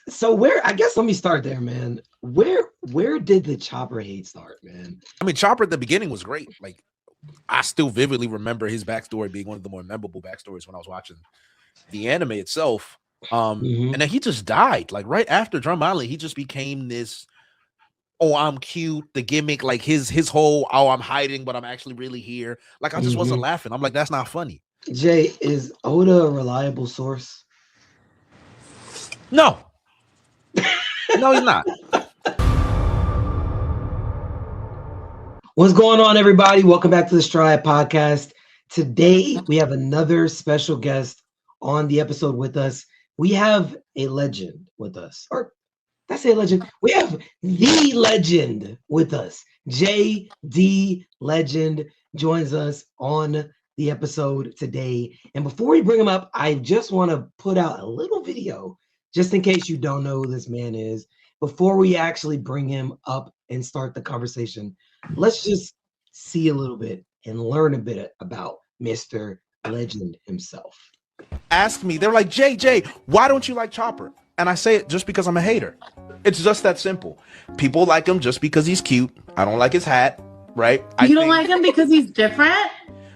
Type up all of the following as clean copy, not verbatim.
So where? I guess let me start there, man. Where did the Chopper hate start, man? I mean, Chopper at the beginning was great. Like, I still vividly remember his backstory being one of the more memorable backstories when I was watching the anime itself. And then he just died. Like right after Drum Island, he just became this. Oh, I'm cute. The gimmick, like his whole. Oh, I'm hiding, but I'm actually really here. Like I just wasn't laughing. I'm like, that's not funny. Jay, is Oda a reliable source? No. No, he's not. What's going on, everybody? Welcome back to the Strawhat podcast. Today, we have another special guest on the episode with us. We have a legend with us. Or, did I say legend? We have the legend with us. JD Legend joins us on the episode today. And before we bring him up, I just want to put out a little video, just in case you don't know who this man is. Before we actually bring him up and start the conversation, let's just see a little bit and learn a bit about Mr. Legend himself. Ask me, they're like, JJ, why don't you like Chopper? And I say it just because I'm a hater. It's just that simple. People like him just because he's cute. I don't like his hat, right? You don't like him because he's different?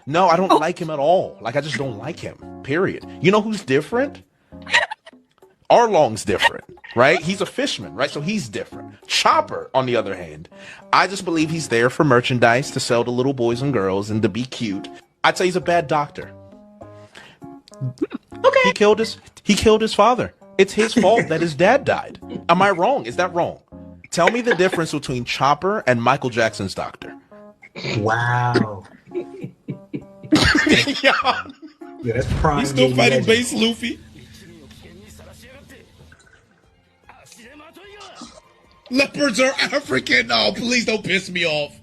No, I don't like him at all. Like, I just don't like him, period. You know who's different? Arlong's different, right? He's a fisherman, right? So he's different. Chopper, on the other hand, I just believe he's there for merchandise to sell to little boys and girls and to be cute. I'd say he's a bad doctor. Okay. He killed his father. It's his fault that his dad died. Am I wrong? Is that wrong? Tell me the difference between Chopper and Michael Jackson's doctor. Wow. Yeah, that's prime. He's still fighting base Luffy. Leopards are African. Oh, please don't piss me off.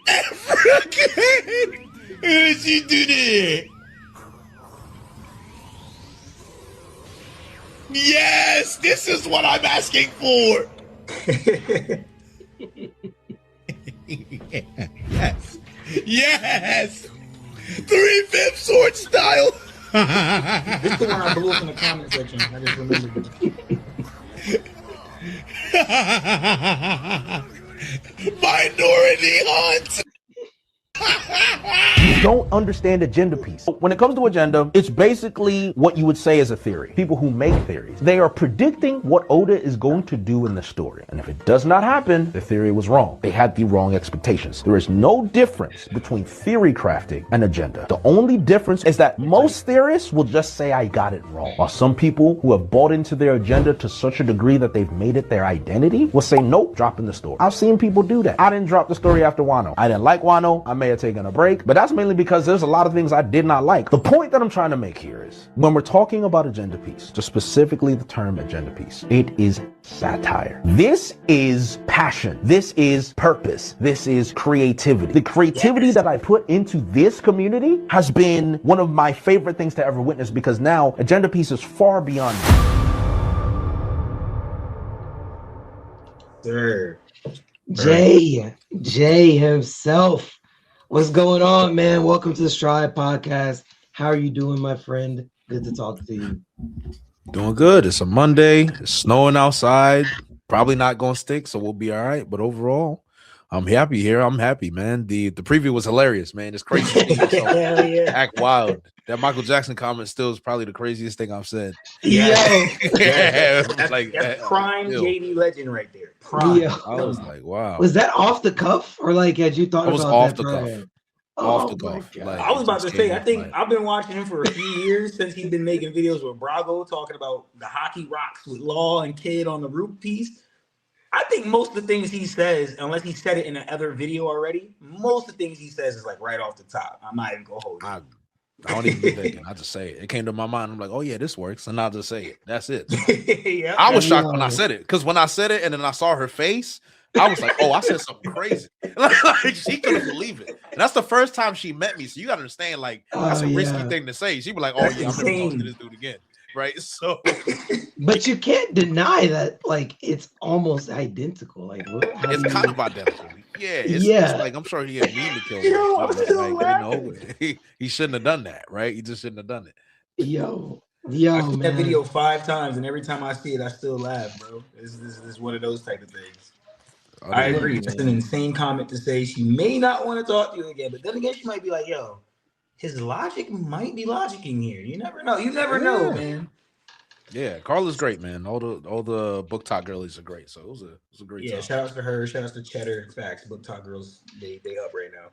African. How did you do that? Yes, this is what I'm asking for. Yes. Yes. 3/5 sword style. This is the one I blew up in the comment section. I just remembered it. Minority hunt. You don't understand agenda piece. When it comes to agenda, it's basically what you would say is a theory. People who make theories, they are predicting what Oda is going to do in the story. And if it does not happen, the theory was wrong. They had the wrong expectations. There is no difference between theory crafting and agenda. The only difference is that most theorists will just say, I got it wrong. While some people who have bought into their agenda to such a degree that they've made it their identity will say, nope, dropping the story. I've seen people do that. I didn't drop the story after Wano. I didn't like Wano. I may have taken a break, but that's mainly because there's a lot of things I did not like. The point that I'm trying to make here is when we're talking about agenda piece, just specifically the term agenda piece, it is satire. This is passion. This is purpose. This is creativity. The creativity that I put into this community has been one of my favorite things to ever witness because now agenda piece is far beyond Sir. Jay himself. What's going on, man? Welcome to the Strawhat podcast. How are you doing, my friend? Good to talk to you. Doing good. It's a Monday. It's snowing outside. Probably not going to stick, so we'll be all right. But overall, I'm happy here. I'm happy, man. The preview was hilarious, man. It's crazy. Hell yeah. Act wild. That Michael Jackson comment still is probably the craziest thing I've said. Yeah. That's prime JD Legend right there. Prime. Yeah. I was like, wow. Was that off the cuff or like had you thought It was about off that the prior? cuff. Off the cuff. God. Like, I was about to say, I think like, I've been watching him for a few years since he's been making videos with Brago talking about the hockey rocks with Law and Kid on the roof piece. I think most of the things he says, unless he said it in another video already, most of the things he says is like right off the top. I'm not even gonna hold you. I don't even be thinking. I just say it. It came to my mind. I'm like, oh yeah, this works, and I'll just say it. That's it. Yeah. I was shocked when I said it because when I said it and then I saw her face, I was like, oh, I said something crazy. Like she couldn't believe it. And that's the first time she met me, so you gotta understand, like that's a risky thing to say. She'd be like, oh yeah, I'm gonna talk to this dude again, right? So, but you can't deny that, like it's almost identical. Like it's kind of identical. Yeah, it's like I'm sure he had mean to kill him. Like, he shouldn't have done that, right? He just shouldn't have done it. Yo, Yo, I've seen that man. video 5 times, and every time I see it, I still laugh, bro. This is one of those type of things. I agree. Look, That's an insane comment to say. She may not want to talk to you again, but then again, she might be like, "Yo, his logic might be logicking here. You never know. You never know, man." Yeah, Carla's great, man. All the book talk girlies are great. So it was a great time. Shout outs to her. Shout outs to Cheddar. Facts. Book talk girls. They up right now.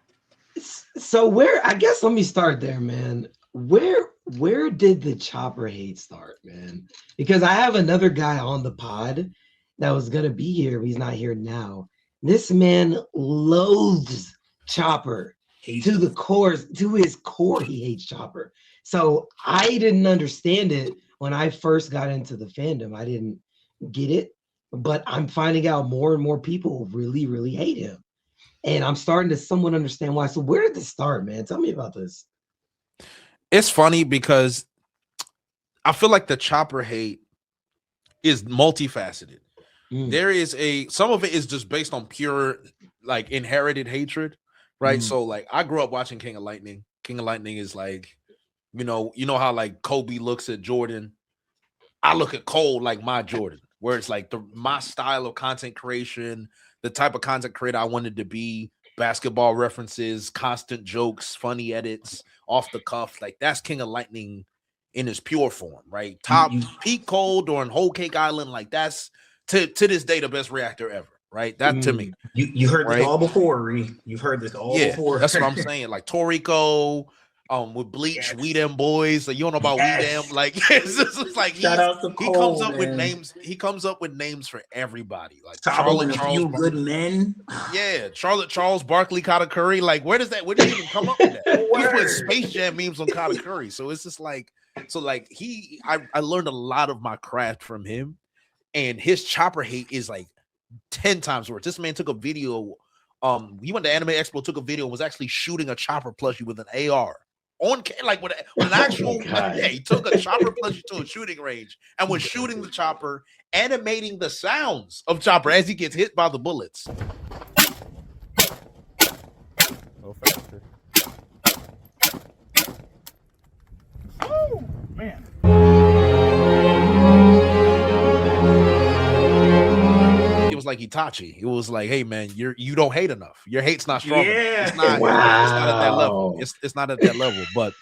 So where? I guess let me start there, man. Where did the Chopper hate start, man? Because I have another guy on the pod that was gonna be here, but he's not here now. This man loathes Chopper to the core. To his core, he hates Chopper. So I didn't understand it when I first got into the fandom. I didn't get it, but I'm finding out more and more people really, really hate him. And I'm starting to somewhat understand why. So where did this start, man? Tell me about this. It's funny because I feel like the Chopper hate is multifaceted. There is some of it is just based on pure like inherited hatred, right? So like I grew up watching King of Lightning. King of Lightning is like, you know how like Kobe looks at Jordan. I look at Cole like my Jordan, where it's like my style of content creation, the type of content creator I wanted to be, basketball references, constant jokes, funny edits, off the cuff. Like that's King of Lightning in his pure form, right? Top peak Cole during Whole Cake Island, like that's to this day the best reactor ever, right? That to me. You heard this all before, Ree. You've heard this all before. That's what I'm saying. Like Toriko, with Bleach, We Them Boys. Like you don't know about We Them. Like it's just like he comes up with names. He comes up with names for everybody. Like Charlotte Charles, good men. Yeah, Charlotte Charles, Barkley, Katakuri. Like where did you even come up with that? He put Space Jam memes on Katakuri. So it's just like I learned a lot of my craft from him, and his Chopper hate is like 10 times worse. This man took a video. He went to Anime Expo, took a video, and was actually shooting a Chopper plushie with an AR. On like with an actual he took a Chopper plushie to a shooting range and was shooting the Chopper, animating the sounds of Chopper as he gets hit by the bullets. Go faster. Oh man. It was like Itachi. It was like, hey man, you don't hate enough. Your hate's not strong. Yeah. It's not at that level. It's not at that level. But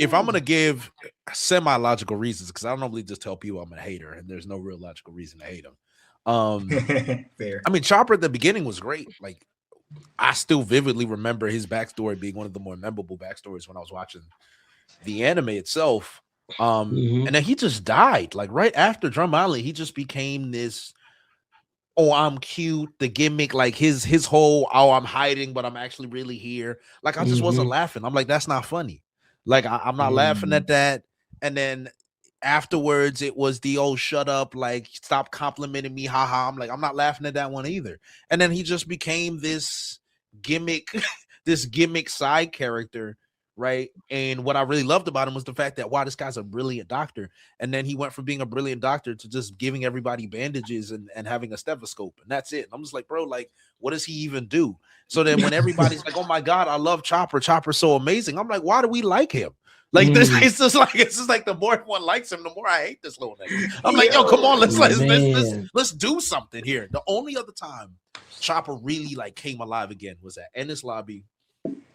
if I'm gonna give semi-logical reasons, because I don't normally just tell people I'm a hater, and there's no real logical reason to hate him. Fair. I mean, Chopper at the beginning was great. Like I still vividly remember his backstory being one of the more memorable backstories when I was watching the anime itself. And then he just died. Like right after Drum Island, he just became this. Oh, I'm cute. The gimmick, like his whole, oh, I'm hiding, but I'm actually really here. Like I just wasn't laughing. I'm like, that's not funny. Like I'm not laughing at that. And then afterwards, it was the old shut up, like stop complimenting me, haha. I'm like, I'm not laughing at that one either. And then he just became this gimmick, side character. Right. And what I really loved about him was the fact that, wow, this guy's a brilliant doctor. And then he went from being a brilliant doctor to just giving everybody bandages and having a stethoscope. And that's it. And I'm just like, bro, like, what does he even do? So then when everybody's like, oh my God, I love Chopper. Chopper's so amazing. I'm like, why do we like him? Like this, it's just like the more everyone likes him, the more I hate this little nigga. I'm like, yo, come on, let's do something here. The only other time Chopper really like came alive again was at Ennis Lobby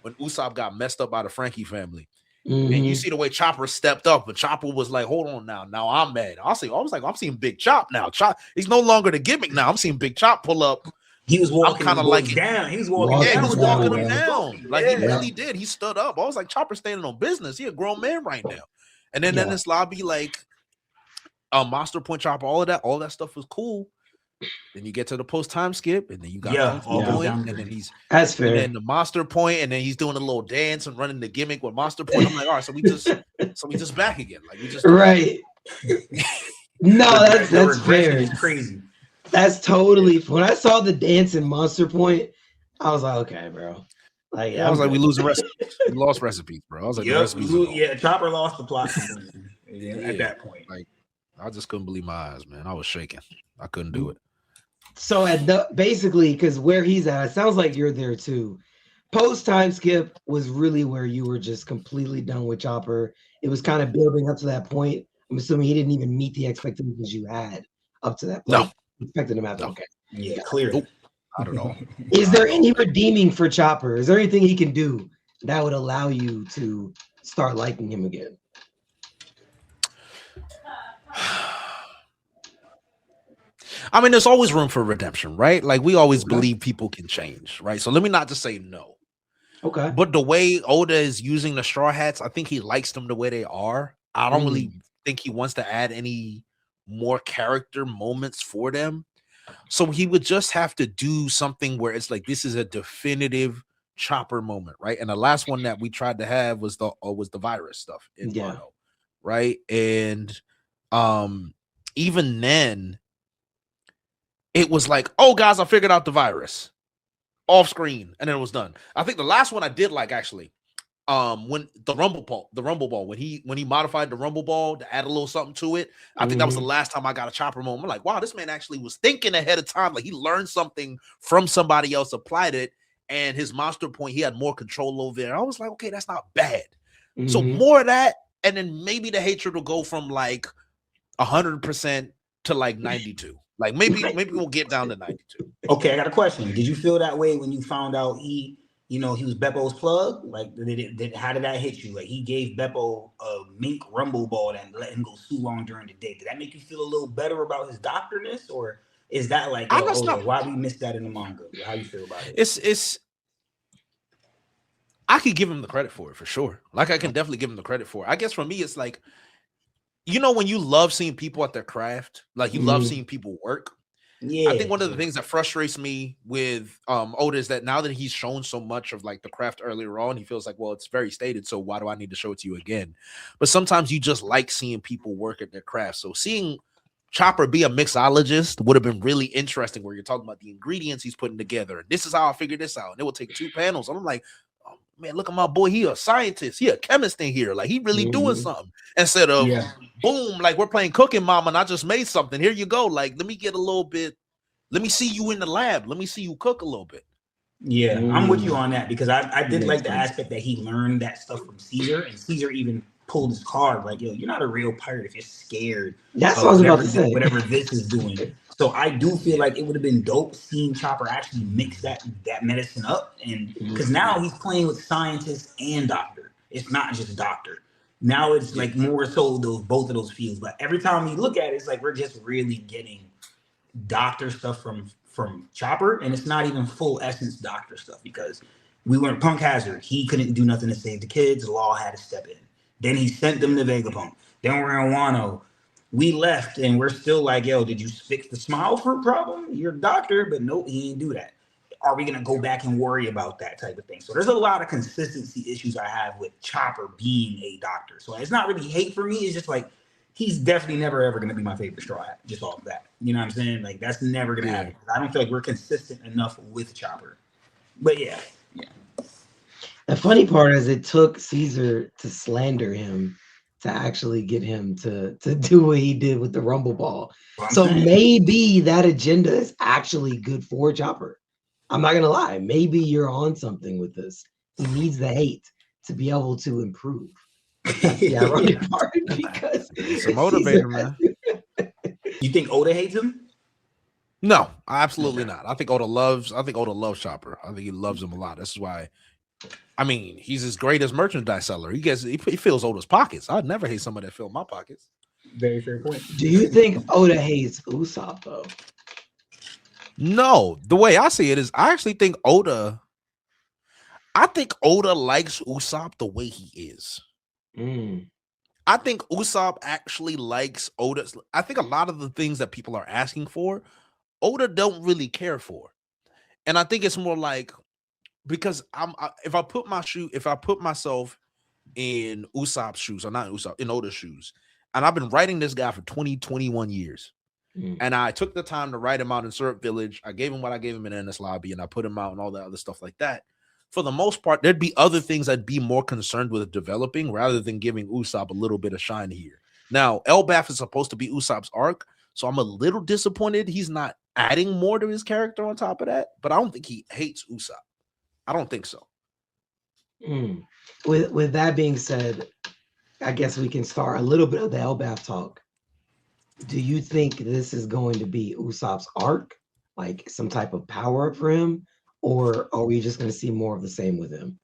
when Usopp got messed up by the Frankie family. And you see the way Chopper stepped up, but Chopper was like, hold on now I'm mad. I was like, I'm seeing Big Chop now. Chop, he's no longer the gimmick now. I'm seeing Big Chop pull up. He was walking kind of like down. He was walking down. He was walking him down. Like he really did. He stood up. I was like, Chopper standing on business. He a grown man right now. And then in this lobby, like Monster Point Chopper, all that stuff was cool. Then you get to the post time skip, and then you got Point, and then he's that's fair. And then the Monster Point, and then he's doing a little dance and running the gimmick with Monster Point. I'm like, all right, so we just back again, like we just right. No, that's fair. It's crazy. That's totally. When I saw the dance in Monster Point, I was like, okay, bro. Like I was like, we losing recipes. We lost recipes, bro. I was like, Chopper lost the plot at that point. Like I just couldn't believe my eyes, man. I was shaking. I couldn't do it. So basically, because where he's at, it sounds like you're there too. Post time skip was really where you were just completely done with Chopper, it was kind of building up to that point. I'm assuming he didn't even meet the expectations you had up to that point. No. Expected him after. No. Okay. Yeah, clearly. Nope. Not at all. Is there any redeeming for Chopper? Is there anything he can do that would allow you to start liking him again? I mean, there's always room for redemption, right? Like we always believe people can change, right? So let me not just say no. Okay. But the way Oda is using the Straw Hats, I think he likes them the way they are. I don't really think he wants to add any more character moments for them. So he would just have to do something where it's like this is a definitive Chopper moment, right? And the last one that we tried to have was the virus stuff in Wano, right? And even then, it was like, oh guys, I figured out the virus off screen, and then it was done. I think the last one I did like actually, when the rumble ball, when he modified the rumble ball to add a little something to it. I think that was the last time I got a Chopper moment. I'm like, wow, this man actually was thinking ahead of time. Like he learned something from somebody else, applied it, and his monster point, he had more control over there. I was like, okay, that's not bad. So more of that, and then maybe the hatred will go from like 100% to like 92. Like maybe we'll get down to 92. Okay, I got a question. Did you feel that way when you found out he was Beppo's plug? Like, how did that hit you? Like, he gave Beppo a mink rumble ball and let him go too long during the day. Did that make you feel a little better about his doctorness, or is that like, why we missed that in the manga? How you feel about it? It's. I could give him the credit for it for sure. Like, I can definitely give him the credit for it. I guess for me, it's like, when you love seeing people at their craft, like you love seeing people work. Yeah, I think one of the things that frustrates me with Oda is that now that he's shown so much of like the craft earlier on, he feels like, well, it's very stated, so why do I need to show it to you again? But sometimes you just like seeing people work at their craft. So seeing Chopper be a mixologist would have been really interesting, where you're talking about the ingredients he's putting together. This is how I figured this out. And it will take 2 panels. And I'm like, oh, man, look at my boy. He a scientist. He a chemist in here. Like he really doing something, instead of boom, like we're playing Cooking Mama and I just made something. Here you go. Like, let me get a little bit. Let me see you in the lab. Let me see you cook a little bit. Yeah, I'm with you on that, because I did like the aspect that he learned that stuff from Caesar, and Caesar even pulled his card like, yo, you're not a real pirate if you're scared. That's what I was about to say. Whatever this is doing. So I do feel like it would have been dope seeing Chopper actually mix that medicine up, and because now he's playing with scientist and doctor. It's not just doctor. Now it's like more so both of those fields. But every time you look at it, it's like we're just really getting doctor stuff from Chopper, and it's not even full essence doctor stuff, because we weren't Punk Hazard. He couldn't do nothing to save the kids. Law had to step in. Then he sent them to Vegapunk. Then we're in Wano. We left, and we're still like, yo, did you fix the smile fruit problem? You're a doctor, but nope, he didn't do that. Are we gonna go back and worry about that type of thing? So there's a lot of consistency issues I have with Chopper being a doctor. So it's not really hate for me. It's just like, he's definitely never ever gonna be my favorite Straw Hat, just off of that. You know what I'm saying? Like, that's never gonna happen. I don't feel like we're consistent enough with Chopper. But yeah. The funny part is it took Caesar to slander him to actually get him to do what he did with the rumble ball. So maybe that agenda is actually good for Chopper. I'm not gonna lie. Maybe you're on something with this. He needs the hate to be able to improve. That's the ironic part, because it's a motivator, man. You think Oda hates him? No, absolutely not. I think Oda loves Chopper. I think he loves him a lot. That's why. I mean, he's his greatest merchandise seller. He fills Oda's pockets. I'd never hate somebody that filled my pockets. Very fair point. Do you think Oda hates Usopp though? No, the way I see it is, I actually think Oda likes Usopp the way he is. I think Usopp actually likes Oda. I think a lot of the things that people are asking for, Oda don't really care for. And I think it's more like, because if I put myself in Usopp's shoes, or not Usopp, in Oda's shoes, and I've been writing this guy for 21 years, and I took the time to write him out in Syrup Village. I gave him what I gave him in Ennis Lobby, and I put him out and all that other stuff like that. For the most part, there'd be other things I'd be more concerned with developing, rather than giving Usopp a little bit of shine here. Now, Elbaf is supposed to be Usopp's arc, so I'm a little disappointed he's not adding more to his character on top of that, but I don't think he hates Usopp. I don't think so. With that being said, I guess we can start a little bit of the Elbaf talk. Do you think this is going to be Usopp's arc, like some type of power up for him, or are we just going to see more of the same with him?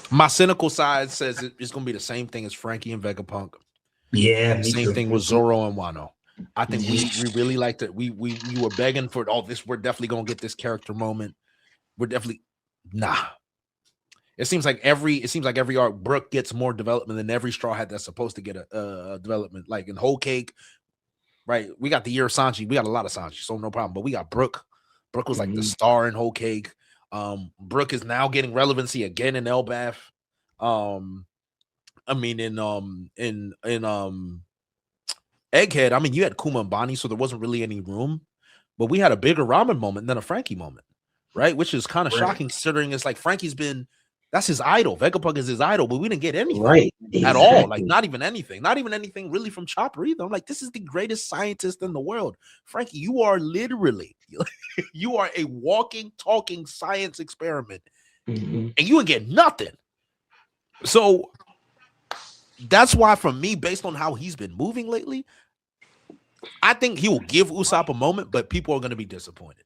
My cynical side says it's going to be the same thing as Frankie and Vegapunk. Yeah, the same thing with Zoro and Wano. I think we really liked it. We were begging for this. We're definitely going to get this character moment. We're definitely It seems like every arc, Brook gets more development than every Straw Hat that's supposed to get a development. Like in Whole Cake, right? We got the year of Sanji. We got a lot of Sanji, so no problem. But we got Brook. Brook was like the star in Whole Cake. Brook is now getting relevancy again in Elbaf. I mean, in Egghead, I mean, you had Kuma and Bonnie, so there wasn't really any room. But we had a bigger ramen moment than a Frankie moment, right? Which is kind of shocking, considering it's like Frankie's been. That's his idol. Vegapunk is his idol, but we didn't get anything at all. Like not even anything really from Chopper either. I'm like, this is the greatest scientist in the world. Frankie, you are literally, you are a walking, talking science experiment, and you would get nothing. So that's why, for me, based on how he's been moving lately, I think he will give Usopp a moment, but people are going to be disappointed.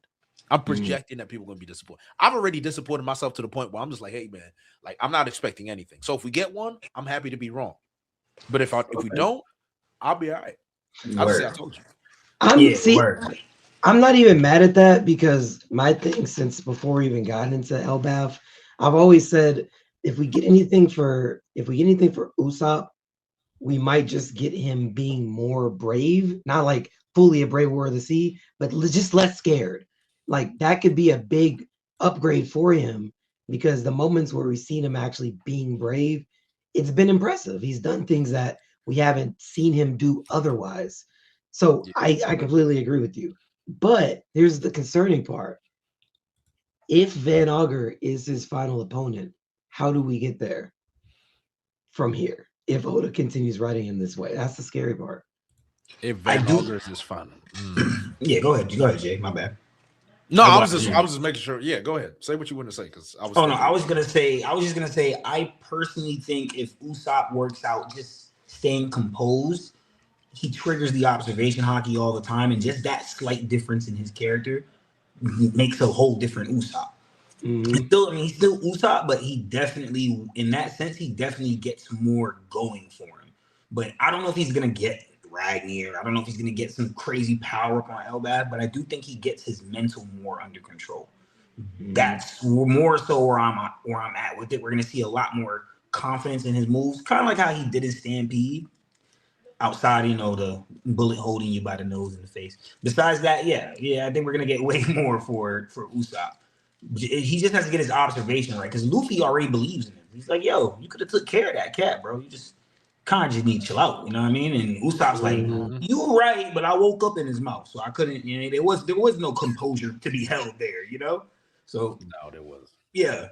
I'm projecting that people are going to be disappointed. I've already disappointed myself to the point where I'm just like, hey, man, like I'm not expecting anything. So if we get one, I'm happy to be wrong. But if we don't, I'll be all right. I'll just say I told you. I'm not even mad at that, because my thing since before we even got into Elbaf, I've always said if we get anything for Usopp, we might just get him being more brave, not like fully a brave warrior of the sea, but just less scared. Like that could be a big upgrade for him, because the moments where we've seen him actually being brave, it's been impressive. He's done things that we haven't seen him do otherwise. So I completely agree with you. But here's the concerning part. If Van Auger is his final opponent, how do we get there from here? If Oda continues writing him this way, that's the scary part. If Van Auger is his final, yeah, go ahead, Jay. My bad. No, I was just making sure. Yeah, go ahead. Say what you want to say, because I was. I was just gonna say. I personally think if Usopp works out just staying composed, he triggers the observation hockey all the time, and just that slight difference in his character makes a whole different Usopp. He's still Usopp, but he definitely, in that sense, he definitely gets more going for him. But I don't know if he's gonna get Ragnar. I don't know if he's going to get some crazy power up on Elbaf, but I do think he gets his mental more under control. That's more so where I'm at with it. We're going to see a lot more confidence in his moves, kind of like how he did his Stampede. Outside, the bullet holding you by the nose and the face. Besides that, yeah, I think we're going to get way more for Usopp. He just has to get his observation right, because Luffy already believes in him. He's like, yo, you could have took care of that cat, bro. You just kind of just need to chill out, you know what I mean? And Usopp's like, you're right, but I woke up in his mouth, so I couldn't. There was no composure to be held there, So no, there was. Yeah.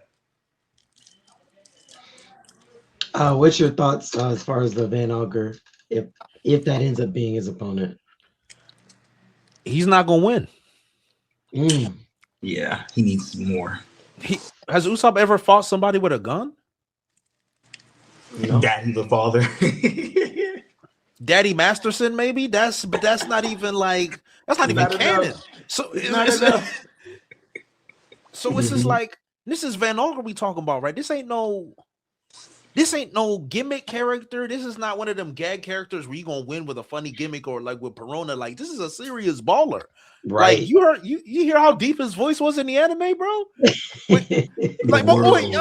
What's your thoughts as far as the Van Auger, if that ends up being his opponent? He's not gonna win. Yeah, he needs more. Has Usopp ever fought somebody with a gun? No. Daddy the father. Daddy Masterson, maybe? That's not even like, that's not even canon. So it's just like, this is Van Auger we talking about, right? This ain't no gimmick character. This is not one of them gag characters where you gonna win with a funny gimmick or like with Perona. Like, this is a serious baller. Right. Like, you hear how deep his voice was in the anime, bro? Like, my boy,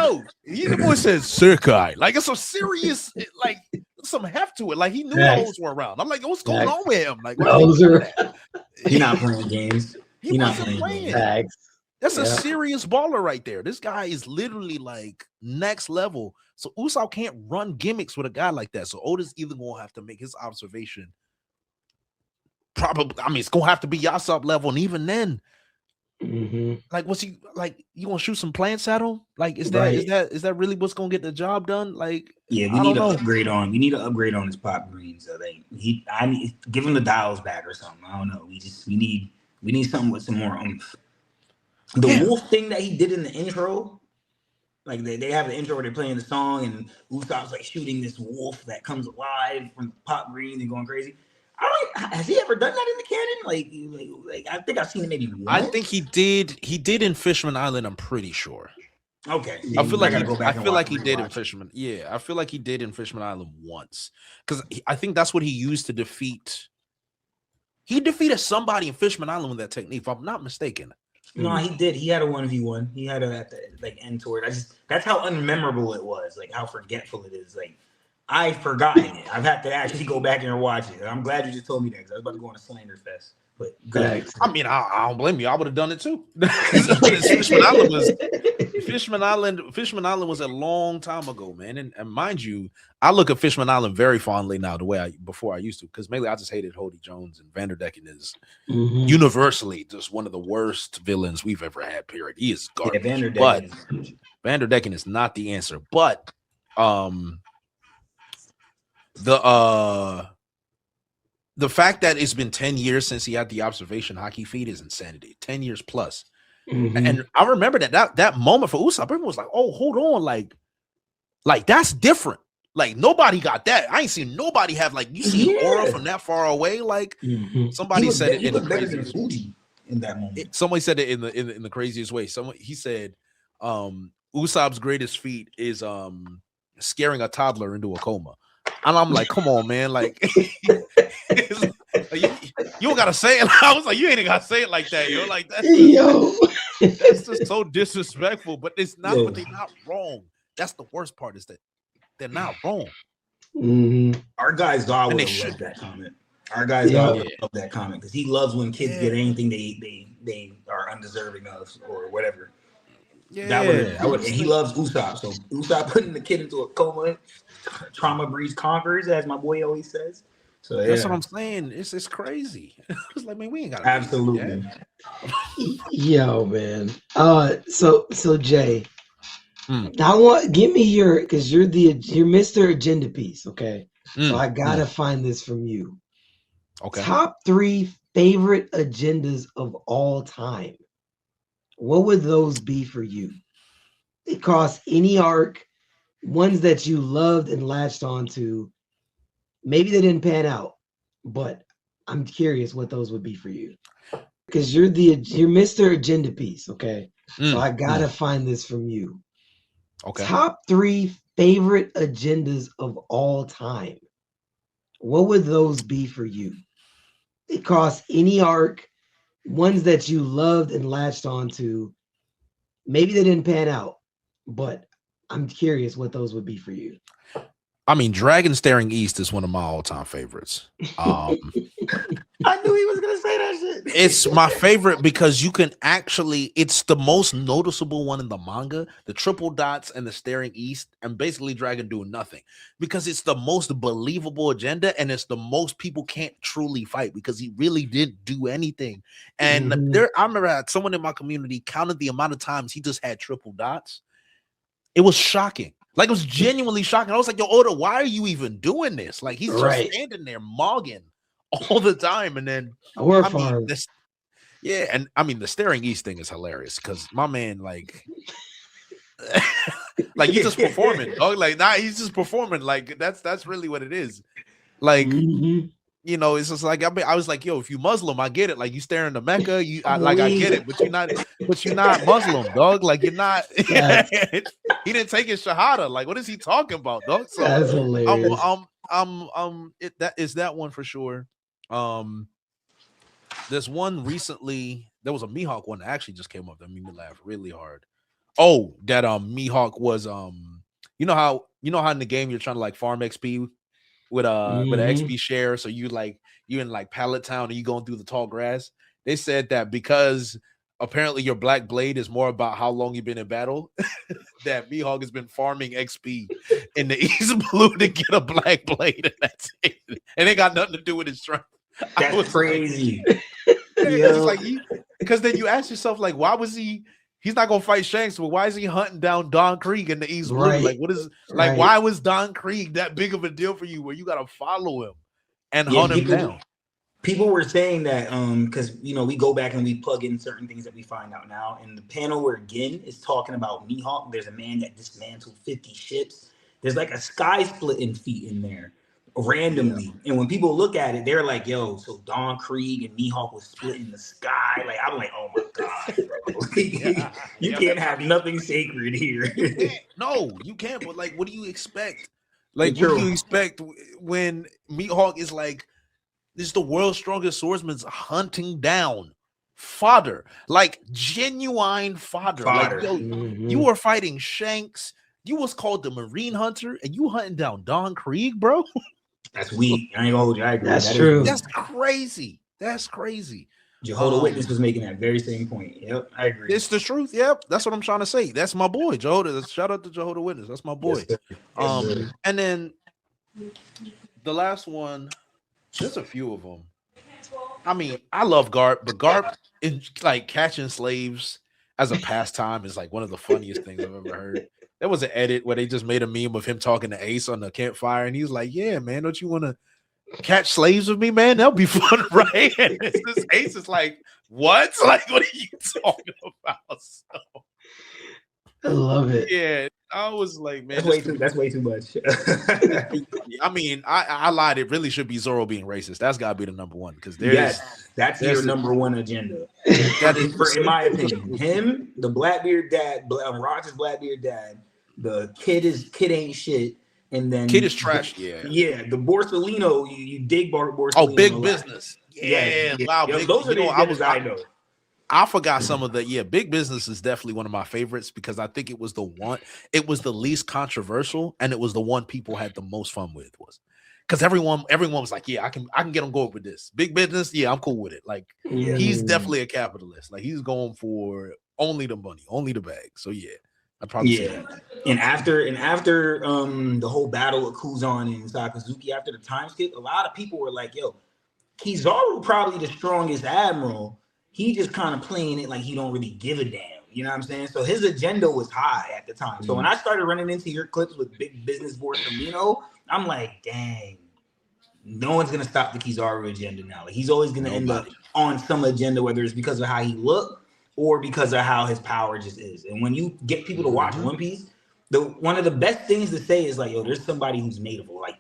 the boy says Sirkai. Like, it's a serious, like, some heft to it. Like, he knew those were around. I'm like, what's going on with him? Like, he's not playing games. He's not playing. That's a serious baller right there. This guy is literally like next level. So Usopp can't run gimmicks with a guy like that. So Oda's either gonna have to make his observation. Probably, I mean, it's gonna have to be Usopp level, and even then, like, what's he like? You gonna shoot some plants at him? Like, is that really what's gonna get the job done? Like, yeah, we need to upgrade on. We need to upgrade on his pop greens. I think I need give him the dials back or something. I don't know. We need something with some more oomph. The wolf thing that he did in the intro, like they have the intro where they're playing the song and Usopp's like shooting this wolf that comes alive from pop green and going crazy. Has he ever done that in the canon? Like I think I've seen it maybe once. I think he did. He did in Fishman Island. I'm pretty sure. Okay, I feel like he did in it. Fishman. Yeah, I feel like he did in Fishman Island once because I think that's what he used to defeat. He defeated somebody in Fishman Island with that technique, if I'm not mistaken. No, he did. He had a 1v1. He had a at the like end toward. That's how unmemorable it was. Like how forgetful it is. Like I've forgotten it. I've had to actually go back and watch it. I'm glad you just told me that because I was about to go on a slander fest. But good. I mean, I don't blame you. I would have done it too. Fishman Island was a long time ago, man. And mind you, I look at Fishman Island very fondly now, before I used to, because mainly I just hated Hody Jones, and Vanderdecken is universally just one of the worst villains we've ever had. Period. He is garbage. Yeah, Vanderdecken is not the answer. But the fact that it's been 10 years since he had the observation hockey feed is insanity. 10 years plus. And I remember that moment for Usopp, everyone was like, oh, hold on, like that's different. Like nobody got that. I ain't seen nobody have like you see aura from that far away. Like somebody said it in the craziest in that moment. Somebody said it in the craziest way. He said Usopp's greatest feat is scaring a toddler into a coma. And I'm like, come on, man. Like, you don't gotta say it. I was like, you ain't gotta say it like that, yo. Like that's just so disrespectful. But it's not. But they're not wrong. That's the worst part is that they're not wrong. Our guy's God would have loved that comment. Our guy's God would love that comment because he loves when kids get anything they are undeserving of or whatever. Yeah, that would. And he loves Usopp. So Usopp putting the kid into a coma, trauma breeds conquerors, as my boy always says. So that's what I'm saying. It's crazy. It's like, man, we ain't got absolutely. Yo, man. So Jay, give me your because you're Mr. Agenda piece. Okay, so I gotta find this from you. Okay. Top 3 favorite agendas of all time. What would those be for you? Across any arc, ones that you loved and latched onto. Maybe they didn't pan out, but I'm curious what those would be for you. Because you're Mr. Agenda piece, okay? So I gotta find this from you. Okay. Top 3 favorite agendas of all time. What would those be for you? Across any arc, ones that you loved and latched onto. Maybe they didn't pan out, but I'm curious what those would be for you. I mean, Dragon Staring East is one of my all-time favorites. I knew he was gonna say that shit. It's my favorite because it's the most noticeable one in the manga. The triple dots and the staring east, and basically Dragon doing nothing because it's the most believable agenda, and it's the most people can't truly fight because he really didn't do anything. And I remember someone in my community counted the amount of times he just had triple dots. It was shocking. Like, it was genuinely shocking. I was like, yo, Oda, why are you even doing this? Like, he's just standing there mogging all the time. And then, the staring east thing is hilarious because my man, like he's just performing. Dog. Like, he's just performing. Like, that's really what it is. Like, you know, it's just like I was like, yo, if you Muslim, I get it. Like, you staring to Mecca, I get it, but you're not Muslim, dog. Like, you're not. He didn't take his shahada. Like, what is he talking about, dog? So that's hilarious. That one for sure. There's one recently. There was a Mihawk one that actually just came up that made me laugh really hard. Oh, that Mihawk was you know how in the game you're trying to like farm XP with an XP share, so you in like Pallet Town and you going through the tall grass. They said that because apparently your black blade is more about how long you've been in battle, that Mihawk has been farming XP in the East Blue to get a black blade, and that's it. And it got nothing to do with his strength. That's crazy. Because then you ask yourself, like, why was he's not gonna fight Shanks, but why is he hunting down Don Krieg in the East Blue? Like, what is why was Don Krieg that big of a deal for you where you gotta follow him and hunt him down? People were saying that because we go back and we plug in certain things that we find out now. In the panel where Gin is talking about Mihawk, there's a man that dismantled 50 ships. There's like a sky splitting feat in there randomly. Yeah. And when people look at it, they're like, yo, so Don Krieg and Mihawk was splitting the sky. Like, I'm like, oh my God, bro. You can't have nothing sacred here. No, you can't. But like, what do you expect? Like, what do you expect when Mihawk is like, this is the world's strongest swordsman hunting down fodder, like genuine fodder. Like, yo, you are fighting Shanks. You was called the Marine Hunter, and you hunting down Don Krieg, bro. That's weak. I ain't gonna hold you. I agree. That's true. That's crazy. That's crazy. Jehovah's Witness was making that very same point. Yep, I agree. It's the truth. Yep, that's what I'm trying to say. That's my boy, Jehovah. Shout out to Jehovah's Witness. That's my boy. Yes, and then the last one. There's a few of them. I mean, I love Garp, but Garp in like catching slaves as a pastime is like one of the funniest things I've ever heard. There was an edit where they just made a meme of him talking to Ace on the campfire, and he's like, "Yeah, man, don't you want to catch slaves with me, man? That'll be fun, right?" And this Ace is like, "What? Like, what are you talking about?" So, I love it. Yeah, I was like, man, that's way too much. I mean, I lied. It really should be Zoro being racist. That's got to be the number one because that's your number one agenda. That is, in my opinion, him, the Blackbeard dad, Roger's Blackbeard dad. The kid ain't shit, and then kid is trash. Yeah, the Borsalino. You dig Borsalino? Oh, big business. Yeah, wow. Yo, those are the examples I know. I forgot some of the Big Business is definitely one of my favorites because I think it was the least controversial, and it was the one people had the most fun with was because everyone was like, yeah, I can get on board with this. Big Business, yeah, I'm cool with it. Like he's definitely a capitalist. Like he's going for only the money, only the bag. So yeah, I'd probably say that. And after the whole battle with Kuzan and Sakazuki, after the time skip, a lot of people were like, yo, Kizaru probably the strongest admiral. He just kind of playing it like he don't really give a damn. You know what I'm saying? So his agenda was high at the time. So when I started running into your clips with Big Business Borsalino, I'm like, dang, no one's gonna stop the Kizaru agenda now. Like he's always gonna end up on some agenda, whether it's because of how he looked or because of how his power just is. And when you get people to watch One Piece, one of the best things to say is like, yo, there's somebody who's made of light.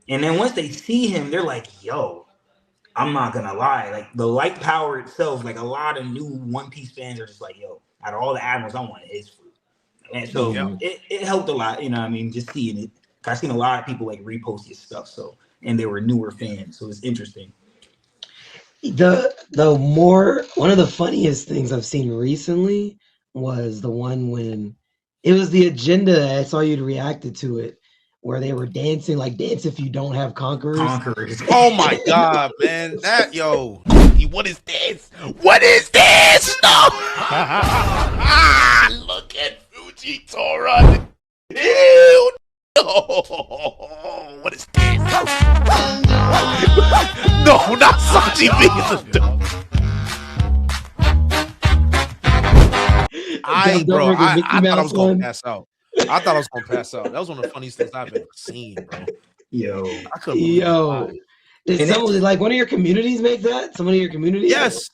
And then once they see him, they're like, yo, I'm not gonna lie, like the light power itself, like a lot of new One Piece fans are just like, yo, out of all the admirals, I want his fruit. And so it helped a lot, you know what I mean, just seeing it. I've seen a lot of people like repost his stuff, and they were newer fans, so it's interesting. One of the funniest things I've seen recently was the one when it was the agenda. I saw you reacted to it. Where they were dancing, like dance if you don't have conquerors. Oh my God, man. What is this? What is this? No! Look at Fujitora. Ew! No! What is this? No, not Sanji being bro, I thought I was going to pass out. I thought I was gonna pass out. That was one of the funniest things I've ever seen, bro. I couldn't. Did someone like one of your communities make that? Some of your communities? Yes.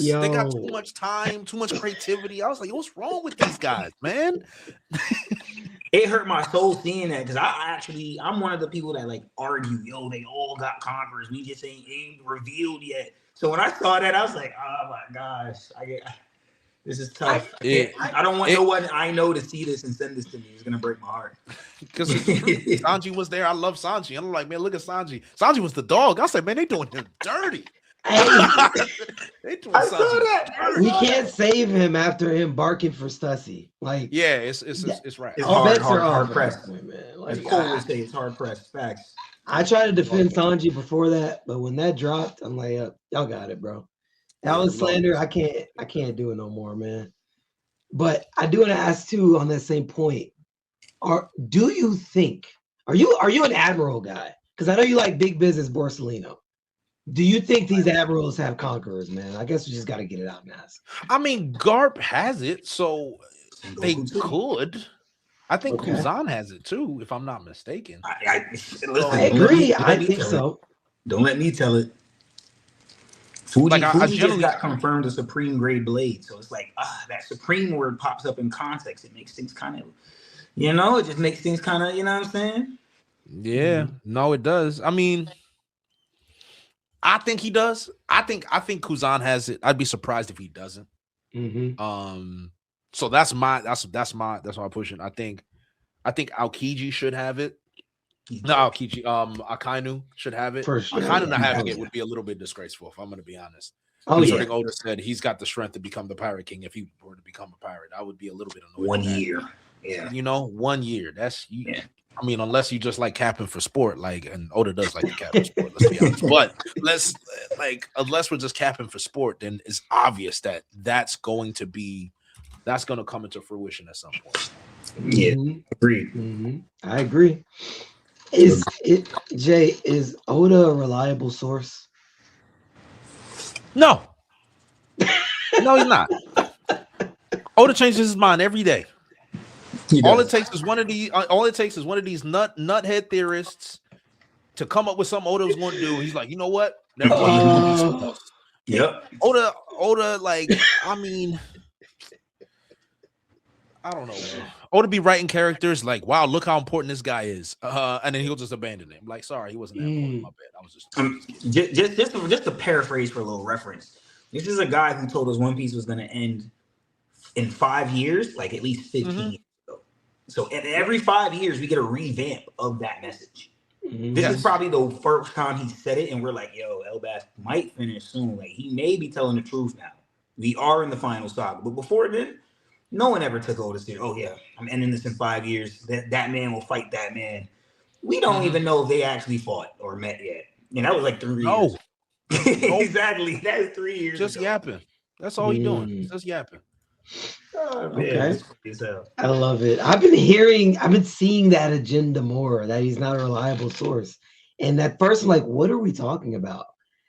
Yo. They got too much time, too much creativity. I was like, what's wrong with these guys, man? It hurt my soul seeing that because I'm one of the people that like argue, yo, they all got conquerors. We just ain't revealed yet. So when I saw that, I was like, oh my gosh, this is tough. I don't want no one I know to see this and send this to me. It's gonna break my heart. Because Sanji was there. I love Sanji. I'm like, man, look at Sanji. Sanji was the dog. I said, man, they doing him dirty. They doing Sanji dirty. We can't save him after him barking for Stussy. Like, yeah, it's right. It's hard pressed. Man. Like, as Cole would say, it's hard pressed. Facts. I tried to defend Sanji before that, but when that dropped, I'm like, y'all got it, bro. That was slander. I can't do it no more, man. But I do want to ask too on that same point. Are you an admiral guy? Because I know you like Big Business Borsalino. Do you think these admirals have conquerors, man? I guess we just got to get it out and ask. I mean, Garp has it, so they could. I think Kuzan has it too, if I'm not mistaken. I agree. I think so. Don't let me tell it. Fuji, I Fuji just generally got confirmed a supreme grade blade, so it's like that supreme word pops up in context. It makes things kind of, it just makes things kind of, you know what I'm saying? yeah, no, it does. I mean, I think he does. I think Kuzan has it. I'd be surprised if he doesn't. So that's why I'm pushing. I think Aokiji should have it. No, Aokiji, Akainu should have it. For sure. Akainu not having it would be a little bit disgraceful, if I'm going to be honest. Oh, Considering Oda said he's got the strength to become the Pirate King if he were to become a pirate. I would be a little bit annoyed. 1 year. Yeah. 1 year. That's I mean, unless you just like capping for sport, and Oda does like to cap for sport, let's be honest. But unless we're just capping for sport, then it's obvious that that's going to come into fruition at some point. Yeah, agreed. I agree. Is Oda a reliable source? No, he's not. Oda changes his mind every day. All it takes is one of these nuthead theorists to come up with something Oda was going to do. He's like, you know what? Never mind. Yep. Oda, I mean, I don't know, man. Oda be writing characters like, wow, look how important this guy is. And then he'll just abandon him. Like, sorry, he wasn't that important. My bad. I was just to paraphrase for a little reference. This is a guy who told us One Piece was going to end in 5 years, like at least 15 years ago. So every 5 years, we get a revamp of that message. This is probably the first time he said it, and we're like, yo, Elbaf might finish soon. Like, he may be telling the truth now. We are in the final saga. But before then, no one ever took Oda serious. Oh, yeah, I'm ending this in 5 years. That man will fight that man. We don't even know if they actually fought or met yet. And that was like 3 years. Exactly. That is 3 years just ago. Yapping. That's all he's doing. He's just yapping. Oh, man. Okay. I love it. I've been seeing that agenda more, that he's not a reliable source. And at first I'm like, what are we talking about?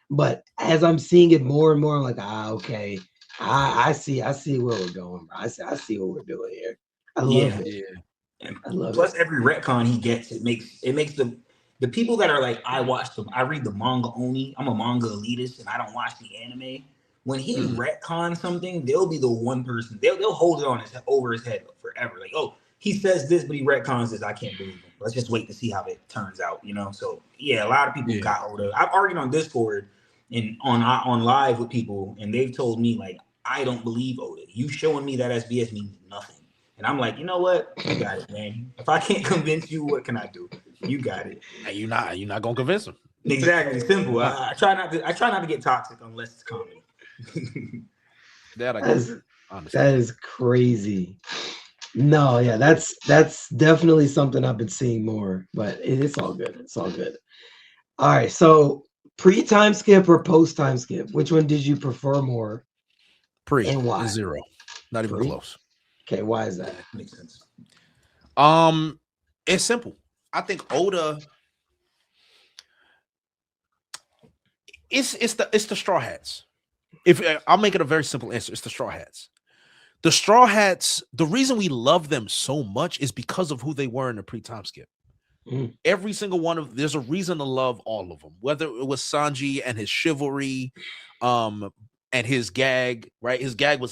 But as I'm seeing it more and more, I'm like, okay. I see where we're going, bro. I see what we're doing here. I love it. Yeah. I love Plus, it. every retcon he gets, it makes the people that are like, I read the manga only. I'm a manga elitist and I don't watch the anime. When he retcons something, they'll be the one person. They'll hold it on over his head forever. Like, oh, he says this, but he retcons this. I can't believe him. Let's just wait to see how it turns out. So yeah, a lot of people got Oda. I've argued on Discord and on live with people, and they've told me like, I don't believe Oda. You showing me that SBS means nothing. And I'm like, you know what? You got it, man. If I can't convince you, what can I do? You got it. And you're not gonna convince him. Exactly. Simple. I try not to get toxic unless it's comedy. That is crazy. No, yeah, that's definitely something I've been seeing more, but it's all good. It's all good. All right, so pre-time skip or post-time skip? Which one did you prefer more? Pre and why? Zero. Not even close. Okay, why is that? Makes sense. It's simple. I think Oda. It's the Straw Hats. If I'll make it a very simple answer, it's the Straw Hats. The Straw Hats, the reason we love them so much is because of who they were in the pre-time skip. Every single one of there's a reason to love all of them, whether it was Sanji and his chivalry, and his gag, right? His gag was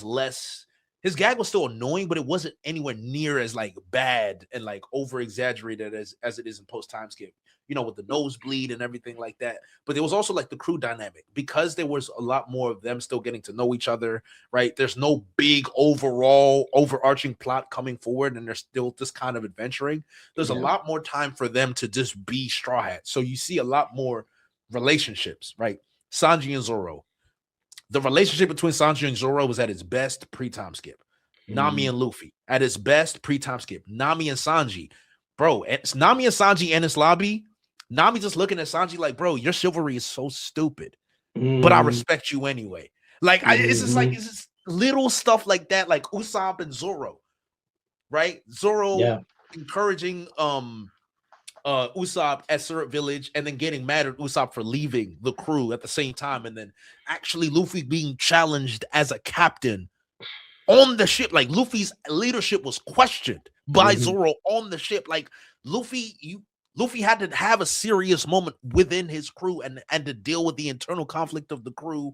still annoying, but it wasn't anywhere near as like bad and like over exaggerated as it is in post-time skip. With the nosebleed and everything like that. But there was also like the crew dynamic because there was a lot more of them still getting to know each other, right? There's no big overall overarching plot coming forward and they're still just kind of adventuring. There's a lot more time for them to just be Straw Hats. So you see a lot more relationships, right? Sanji and Zoro. The relationship between Sanji and Zoro was at its best pre-time skip. Nami and Luffy at its best pre-time skip. Nami and Sanji. Bro, it's Nami and Sanji in this lobby. Nami just looking at Sanji like, bro, your chivalry is so stupid, but I respect you anyway. Like, it's just little stuff like that, like Usopp and Zoro, right? Zoro encouraging Usopp at Syrup Village and then getting mad at Usopp for leaving the crew at the same time, and then actually Luffy being challenged as a captain on the ship. Like, Luffy's leadership was questioned by Zoro on the ship. Like, Luffy had to have a serious moment within his crew and to deal with the internal conflict of the crew.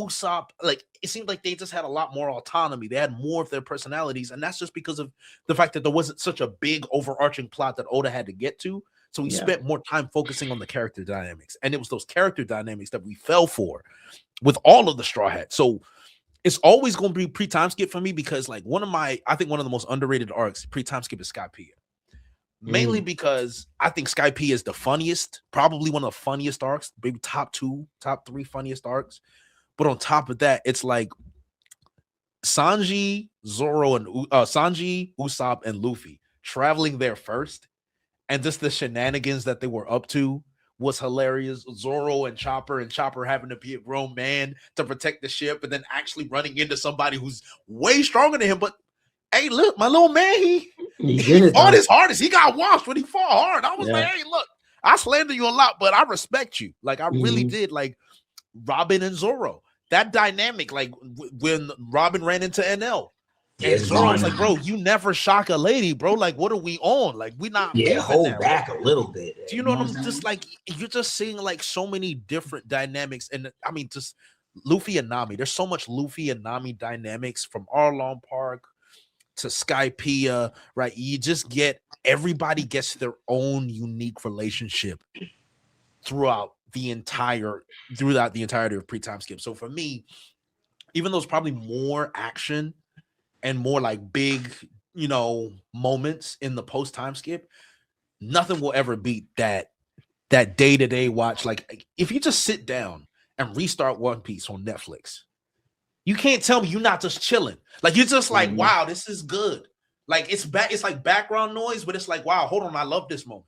Usopp, like it seemed like they just had a lot more autonomy. They had more of their personalities, and that's just because of the fact that there wasn't such a big overarching plot that Oda had to get to. So we spent more time focusing on the character dynamics, and it was those character dynamics that we fell for with all of the Straw Hats. So it's always going to be pre-time skip for me because, like, I think one of the most underrated arcs pre-time skip is Skypiea. Mainly because I think Skypiea is the funniest, probably one of the funniest arcs, maybe top 3 funniest arcs. But on top of that, it's like Sanji, Usopp, and Luffy traveling there first, and just the shenanigans that they were up to was hilarious. Zoro and Chopper having to be a grown man to protect the ship, and then actually running into somebody who's way stronger than him. But hey, look, my little man, he fought his hardest. He got washed when he fought hard. I was like, hey, look, I slander you a lot, but I respect you. Like, I really did. Like, Robin and Zoro, that dynamic, like when Robin ran into NL. And Zoro's like, bro, you never shock a lady, bro. Like, what are we on? Like, we not hold back a little bit. Do you know what I'm just like? You're just seeing like so many different dynamics, and I mean, just Luffy and Nami. There's so much Luffy and Nami dynamics from Arlong Park to Skypiea, right? You just get everybody gets their own unique relationship throughout the entirety of pre-time skip. So for me, even though it's probably more action and more like big, moments in the post-time skip, nothing will ever beat that day-to-day watch. Like, if you just sit down and restart One Piece on Netflix, you can't tell me you're not just chilling. Like, you're just like, wow, this is good. Like, it's like background noise, but it's like, wow, hold on, I love this moment.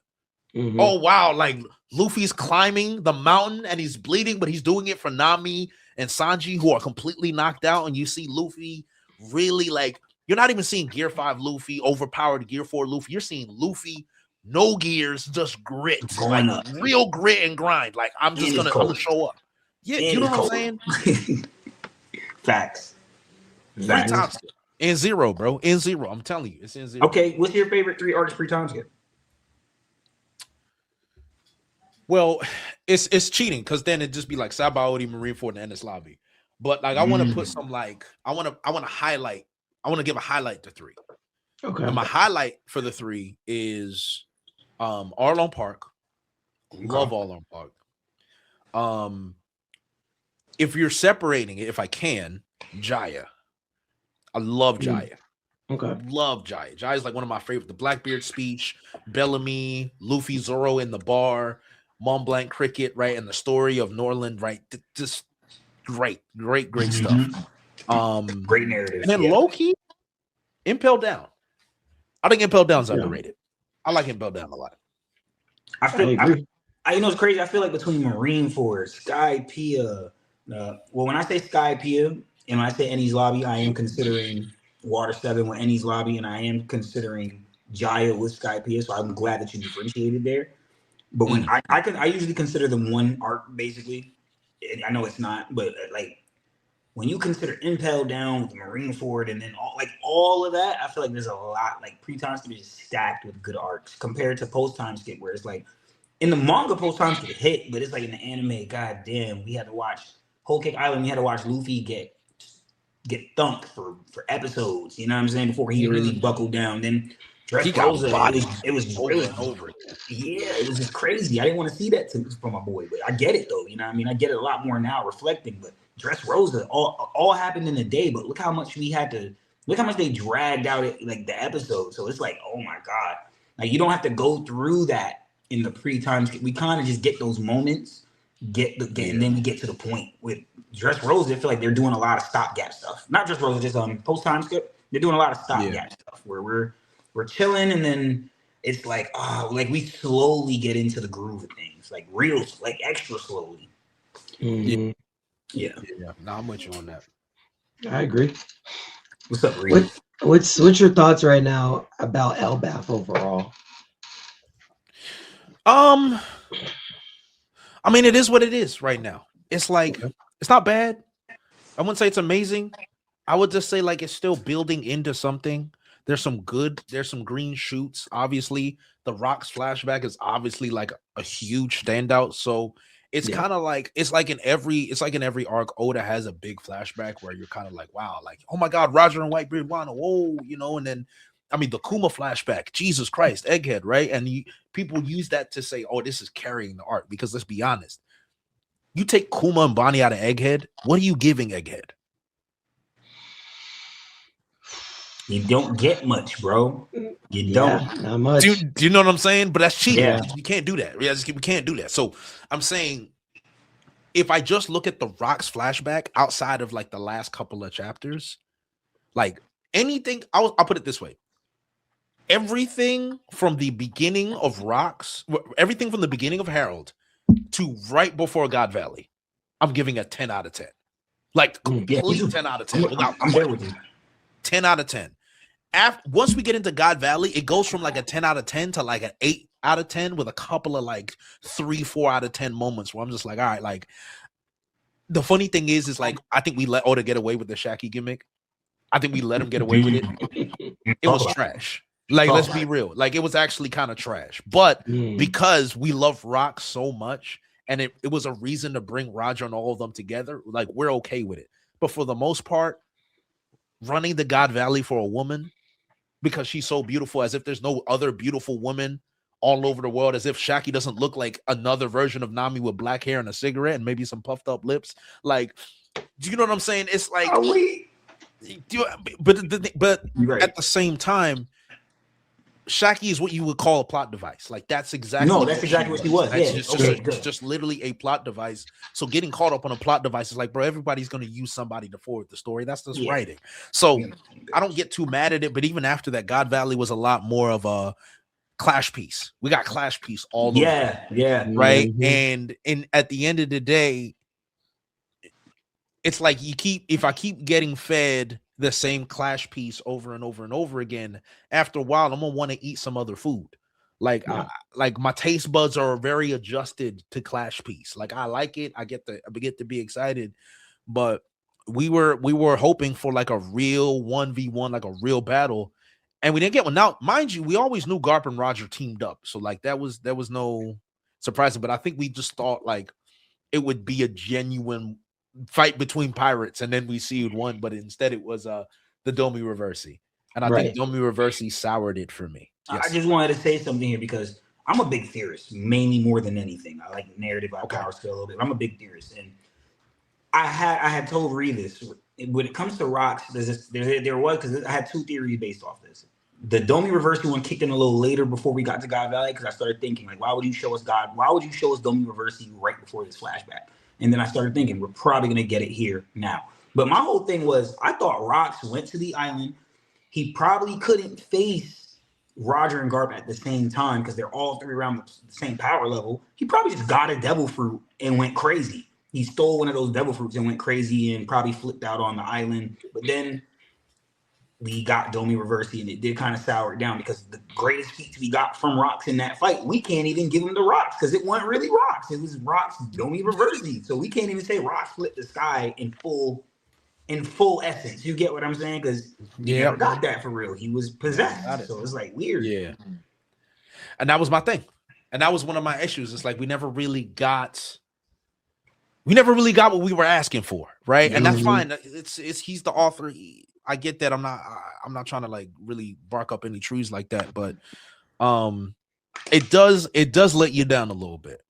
Oh, wow, like Luffy's climbing the mountain and he's bleeding, but he's doing it for Nami and Sanji, who are completely knocked out, and you see Luffy really, like, you're not even seeing Gear 5 Luffy, overpowered Gear 4 Luffy. You're seeing Luffy, no gears, just grit, like real grit and grind. Like, I'm gonna show up. Yeah, you know what I'm saying? Facts. In zero, bro. In zero. I'm telling you, it's in zero. Okay, what's your favorite 3 arcs pre-time skip? Well, it's cheating because then it'd just be like Sabaody, Marineford, and Ennis Lobby. But like, I want to put some like I want to give a highlight to 3. Okay. And my highlight for the 3 is Arlong Park. Love Arlong Park. If you're separating it, if I can, Jaya. I love Jaya. Okay. Love Jaya. Jaya's like one of my favorite. The Blackbeard speech, Bellamy, Luffy, Zoro in the bar, Mont Blanc cricket, right? And the story of Norland, right? Just great stuff. Great narrative. And then low-key, Impel Down. I think Impel Down's underrated. I like Impel Down a lot. I it's crazy. I feel like between Marineford, Skypiea, well, when I say Skypiea and when I say Ennis Lobby, I am considering Water 7 with Ennis Lobby, and I am considering Jaya with Skypiea. So I'm glad that you differentiated there. But when I usually consider them one arc, basically. I know it's not, but like when you consider Impel Down with Marineford and then all of that, I feel like there's a lot. Like pre-time skip is stacked with good arcs compared to post-time skip, where it's like in the manga post-time skip hit, but it's like in the anime, goddamn, we had to watch Whole Cake Island. We had to watch Luffy get thumped for episodes. You know what I'm saying? Before he really buckled down. Then Dressrosa, it was over. Yeah, it was just crazy. I didn't want to see that from my boy, but I get it though. You know what I mean? I get it a lot more now reflecting. But Dressrosa, all happened in a day. But look how much they dragged out like the episode. So it's like, oh my god, like you don't have to go through that in the pre-time. We kind of just get those moments, and then we get to the point with Dressrosa. I feel like they're doing a lot of stopgap stuff. Not Dressrosa, just post-time skip. They're doing a lot of stopgap stuff where we're chilling, and then it's like, like we slowly get into the groove of things, like extra slowly. Mm-hmm. Yeah. No, I'm with you on that. I agree. What's up, Reed? What's your thoughts right now about Elbaf overall? I mean, it is what it is right now. It's like it's not bad. I wouldn't say it's amazing. I would just say like it's still building into something. There's some green shoots. Obviously, the Rocks flashback is obviously like a huge standout. So It's kind of like it's like in every arc, Oda has a big flashback where you're kind of like, wow, like, oh my god, Roger and Whitebeard, Wano, whoa, you know, and then I mean the Kuma flashback, Jesus Christ, Egghead, right? And people use that to say, oh, this is carrying the arc, because let's be honest, you take Kuma and Bonnie out of Egghead, what are you giving Egghead? You don't get much, bro. You don't. Not much. Do you know what I'm saying? But that's cheating. Yeah. We can't do that. We can't do that. So I'm saying, if I just look at the Rocks flashback outside of like the last couple of chapters, like anything, I'll put it this way. Everything from the beginning of Rocks, everything from the beginning of Herald to right before God Valley, I'm giving a 10 out of 10. Like complete 10 out of 10. I'm there with you. 10 out of 10. Once we get into God Valley, it goes from like a 10 out of 10 to like an 8 out of 10 with a couple of like 3-4 out of 10 moments where I'm just like, all right, like the funny thing is like, I think we let Oda get away with the Shaki gimmick. I think we let him get away with it. It was trash. Like, let's be real. Like, it was actually kind of trash. But because we love Rock so much, and it was a reason to bring Roger and all of them together, like, we're okay with it. But for the most part, running the God Valley for a woman because she's so beautiful, as if there's no other beautiful woman all over the world, as if Shaki doesn't look like another version of Nami with black hair and a cigarette and maybe some puffed up lips. Like, do you know what I'm saying? It's like, but right. At the same time, Shaki is what you would call a plot device. Like, that's exactly what she was. It's just literally a plot device. So getting caught up on a plot device is like, bro, everybody's going to use somebody to forward the story. That's just writing. So I don't get too mad at it. But even after that, God Valley was a lot more of a clash piece. We got clash piece all over. Yeah. Right. And at the end of the day, it's like if I keep getting fed the same clash piece over and over and over again, after a while, I'm gonna want to eat some other food. Like, like my taste buds are very adjusted to clash piece. Like, I like it. I get to be excited, but we were hoping for like a real 1v1, like a real battle, and we didn't get one. Now, mind you, we always knew Garp and Roger teamed up, so like that was no surprising. But I think we just thought like it would be a genuine fight between pirates, and then we see who won, but instead it was the Domi Reversi, and I think Domi Reversi soured it for me. Yes. I just wanted to say something here because I'm a big theorist, mainly more than anything. I like narrative, power skill a little bit. I'm a big theorist, and I had told Ree this. When it comes to Rocks, because I had two theories based off this. The Domi Reversi one kicked in a little later before we got to God Valley, because I started thinking like, why would you show us Domi Reversi right before this flashback? And then I started thinking, we're probably going to get it here now. But my whole thing was, I thought Rocks went to the island. He probably couldn't face Roger and Garp at the same time because they're all three around the same power level. He probably just got a devil fruit and went crazy. He stole one of those devil fruits and went crazy and probably flipped out on the island. But then we got Domi Reversi, and it did kind of sour it down because the greatest feats we got from Rocks in that fight, we can't even give him the Rocks because it wasn't really Rocks. It was Rocks Domi Reversi. So we can't even say Rocks flipped the sky in full essence. You get what I'm saying? Because he never got that for real. He was possessed. So it's like weird. Yeah. And that was my thing. And that was one of my issues. It's like we never really got what we were asking for, right? And that's fine. It's he's the author. I get that. I'm not trying to like really bark up any trees like that, but it does let you down a little bit.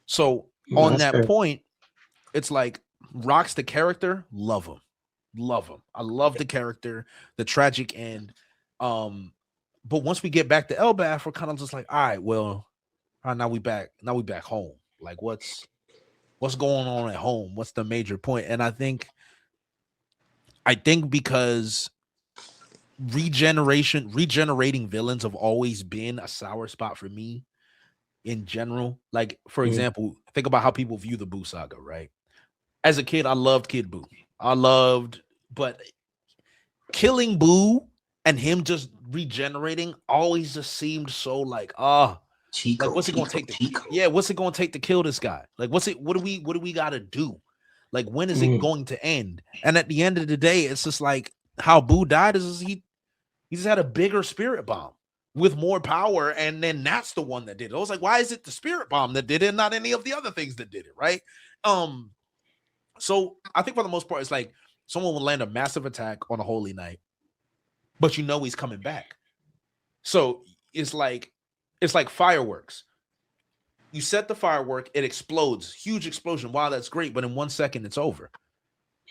So on that point, it's like Rocks the character, love him. I love the character, the tragic end. But once we get back to Elbaf, we're kind of just like, all right, well, now we back home. Like what's going on at home? What's the major point? And I think because regenerating villains have always been a sour spot for me in general. Like, for example, think about how people view the Boo saga, right? As a kid, I loved Kid Boo. But killing Boo and him just regenerating always just seemed so like, Chico, like what's it gonna take to kill this guy? Like what do we gotta do? Like, when is it going to end? And at the end of the day, it's just like how Boo died is he just had a bigger spirit bomb. with more power, and then that's the one that did it. I was like, why is it the spirit bomb that did it, not any of the other things that did it, right? So I think for the most part, it's like someone will land a massive attack on a holy night, but you know he's coming back. So it's like fireworks. You set the firework, it explodes, huge explosion. Wow, that's great, but in 1 second, it's over.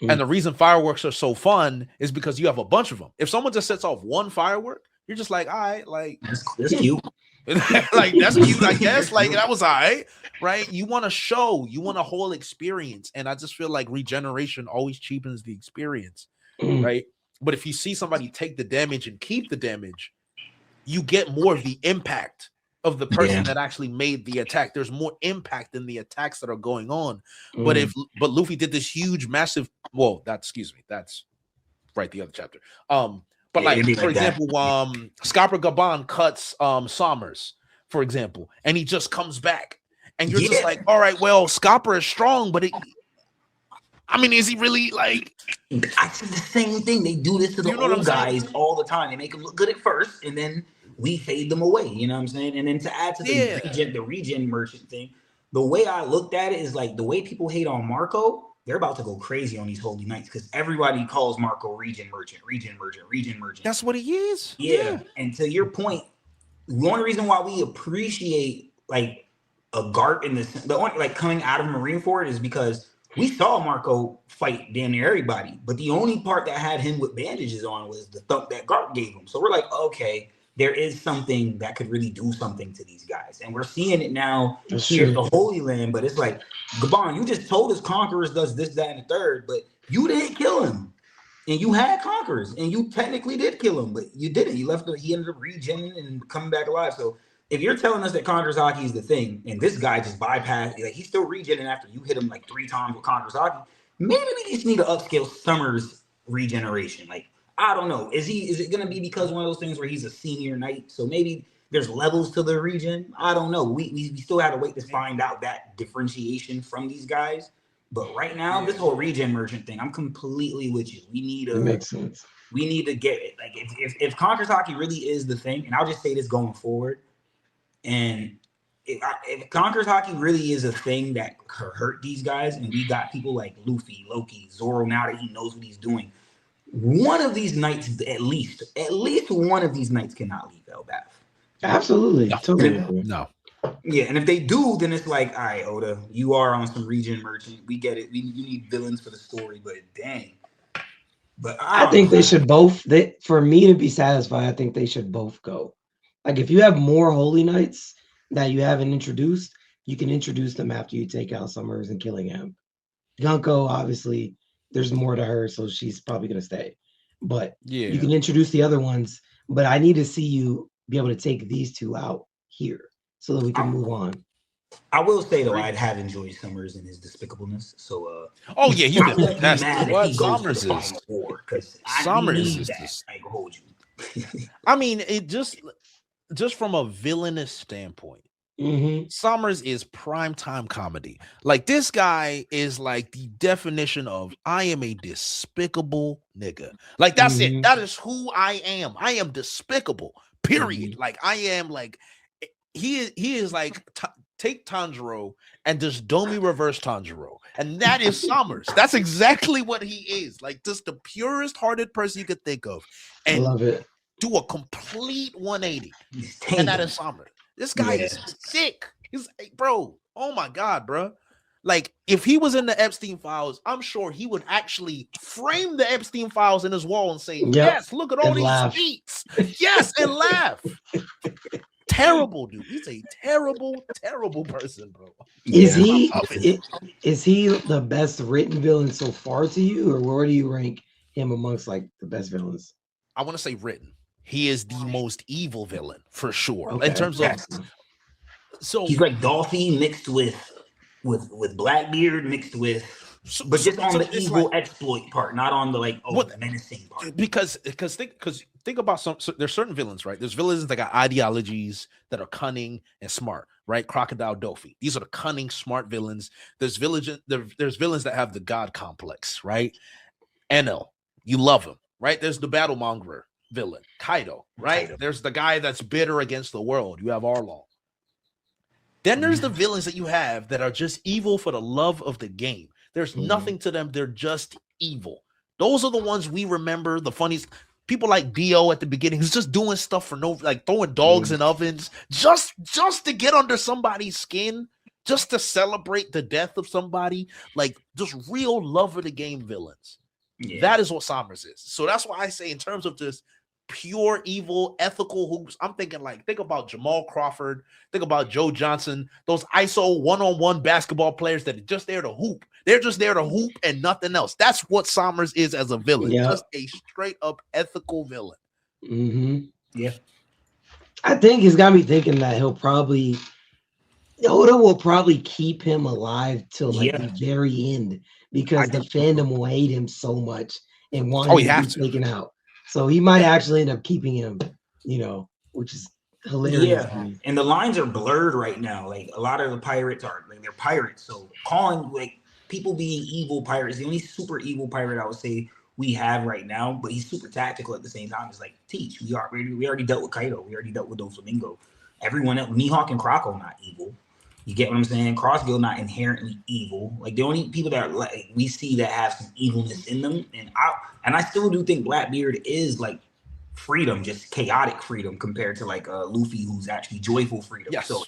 And the reason fireworks are so fun is because you have a bunch of them. If someone just sets off one firework, you're just like, all right, like that's cute. Like that's cute, I guess. Like that was all right? You want a show, you want a whole experience. And I just feel like regeneration always cheapens the experience, right? But if you see somebody take the damage and keep the damage, you get more of the impact of the person that actually made the attack. There's more impact in the attacks that are going on. But Luffy did this huge, massive. Well, that's right. The other chapter. But like for example, Scopper Gaban cuts Sommers, for example, and he just comes back, and you're just like, all right, well, Scopper is strong, but is he really like? I said the same thing. They do this to the old guys all the time. They make them look good at first, and then we fade them away. You know what I'm saying? And then to add to the regen merchant thing, the way I looked at it is like the way people hate on Marco. They're about to go crazy on these holy nights because everybody calls Marco regen merchant. That's what he is. Yeah. And to your point, the only reason why we appreciate like a Garp in the only like coming out of Marineford is because we saw Marco fight damn near everybody, but the only part that had him with bandages on was the thump that Garp gave him. So we're like, okay, there is something that could really do something to these guys. And we're seeing it now here at the Holy Land, but it's like, Gabon, you just told us Conquerors does this, that, and the third, but you didn't kill him. And you had Conquerors, and you technically did kill him, but you didn't. He ended up regenning and coming back alive. So if you're telling us that Conquerors Haki is the thing, and this guy just bypassed, like he's still regenning after you hit him like 3 times with Conquerors Haki, maybe we just need to upscale Sommers regeneration. Like, I don't know. Is it going to be because one of those things where he's a senior knight? So maybe there's levels to the regen. I don't know. We still have to wait to find out that differentiation from these guys. But right now, this whole regen merchant thing, I'm completely with you. We need it makes sense. We need to get it. Like if Conquerors Haki really is the thing, and I'll just say this going forward, and if Conquerors Haki really is a thing that could hurt these guys, and we got people like Luffy, Loki, Zoro now that he knows what he's doing, one of these knights, at least one of these knights cannot leave Elbaf. Absolutely. No. Totally. No. Yeah, and if they do, then it's like, all right, Oda, you are on some regen merchant. We get it. You need villains for the story, but dang. But I think they should both. For me to be satisfied, I think they should both go. Like if you have more Holy Knights that you haven't introduced, you can introduce them after you take out Sommers and Killingham. Gunko, obviously, there's more to her, so she's probably gonna stay. But you can introduce the other ones. But I need to see you be able to take these two out here so that we can move on. I will say though, I'd have enjoyed Sommers and his despicableness. So oh yeah, you did. That's what Sommers is. Sommers is just, I hold you. I mean, it just from a villainous standpoint, Sommers is primetime comedy. Like this guy is like the definition of I am a despicable nigga. Like that's it. That is who I am. I am despicable. Period. Like I am like he is like take Tanjiro and just Domi reverse Tanjiro. And that is Sommers. That's exactly what he is. Like just the purest hearted person you could think of. And I love it. Do a complete 180. And that is Sommers. This guy is sick. He's bro. Oh my God, bro. Like if he was in the Epstein files, I'm sure he would actually frame the Epstein files in his wall and say, yes, look at all these tweets. Yes, and laugh. Terrible, dude. He's a terrible, terrible person, bro. Is he the best written villain so far to you, or where do you rank him amongst like the best villains? I want to say written. He is the most evil villain for sure. Okay. In terms of so he's like Dolphy mixed with Blackbeard mixed with but just on the evil like, exploit part, not on the like the menacing part. Because think about there's certain villains, right? There's villains that got ideologies that are cunning and smart, right? Crocodile Dolphy. These are the cunning, smart villains. There's villains that have the god complex, right? Enel, you love him, right? There's the battle mongerer. villain, Kaido, right? Kaido. There's the guy that's bitter against the world. You have Arlong. Then there's the villains that you have that are just evil for the love of the game. There's nothing to them. They're just evil. Those are the ones we remember. The funniest people like Dio at the beginning, who's just doing stuff for no, like throwing dogs in ovens, just to get under somebody's skin, just to celebrate the death of somebody. Like just real love of the game villains. Yeah. That is what Sommers is. So that's why I say, in terms of just pure evil, ethical hoops, I'm thinking like, think about Jamal Crawford, think about Joe Johnson, those ISO one-on-one basketball players that are just there to hoop. They're just there to hoop and nothing else. That's what Sommers is as a villain. Yep. Just a straight up ethical villain. Yeah. I think it's got me thinking that Oda will probably keep him alive till like the very end, because the fandom will hate him so much and want him to be taken out. So he might actually end up keeping him, which is hilarious. Yeah, and the lines are blurred right now. Like a lot of the pirates are like, they're pirates. So calling like people being evil pirates, the only super evil pirate I would say we have right now, but he's super tactical at the same time, is like Teach. We already dealt with Kaido. We already dealt with Doflamingo. Everyone else, Mihawk and Croco, not evil. You get what I'm saying? Crossgill not inherently evil. Like the only people that like we see that have some evilness in them, and I still do think Blackbeard is like freedom, just chaotic freedom compared to like Luffy, who's actually joyful freedom. Yes. So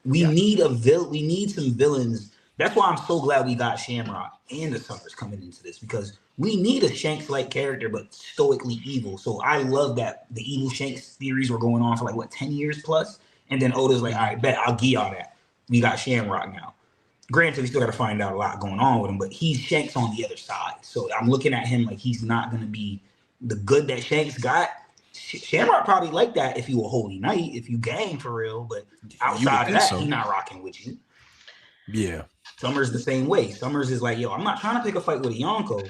we need we need some villains. That's why I'm so glad we got Shamrock and the Sommers coming into this, because we need a Shanks-like character but stoically evil. So I love that the evil Shanks theories were going on for like 10 years plus, and then Oda's like, all right, bet I'll give y'all that. We got Shamrock now. Granted, we still got to find out a lot going on with him, but he's Shanks on the other side. So I'm looking at him like he's not going to be the good that Shanks got. Shamrock probably like that if you a holy knight, if you gang for real, but outside of that, he's not rocking with you. Yeah. Sommers the same way. Sommers is like, yo, I'm not trying to pick a fight with a Yonko,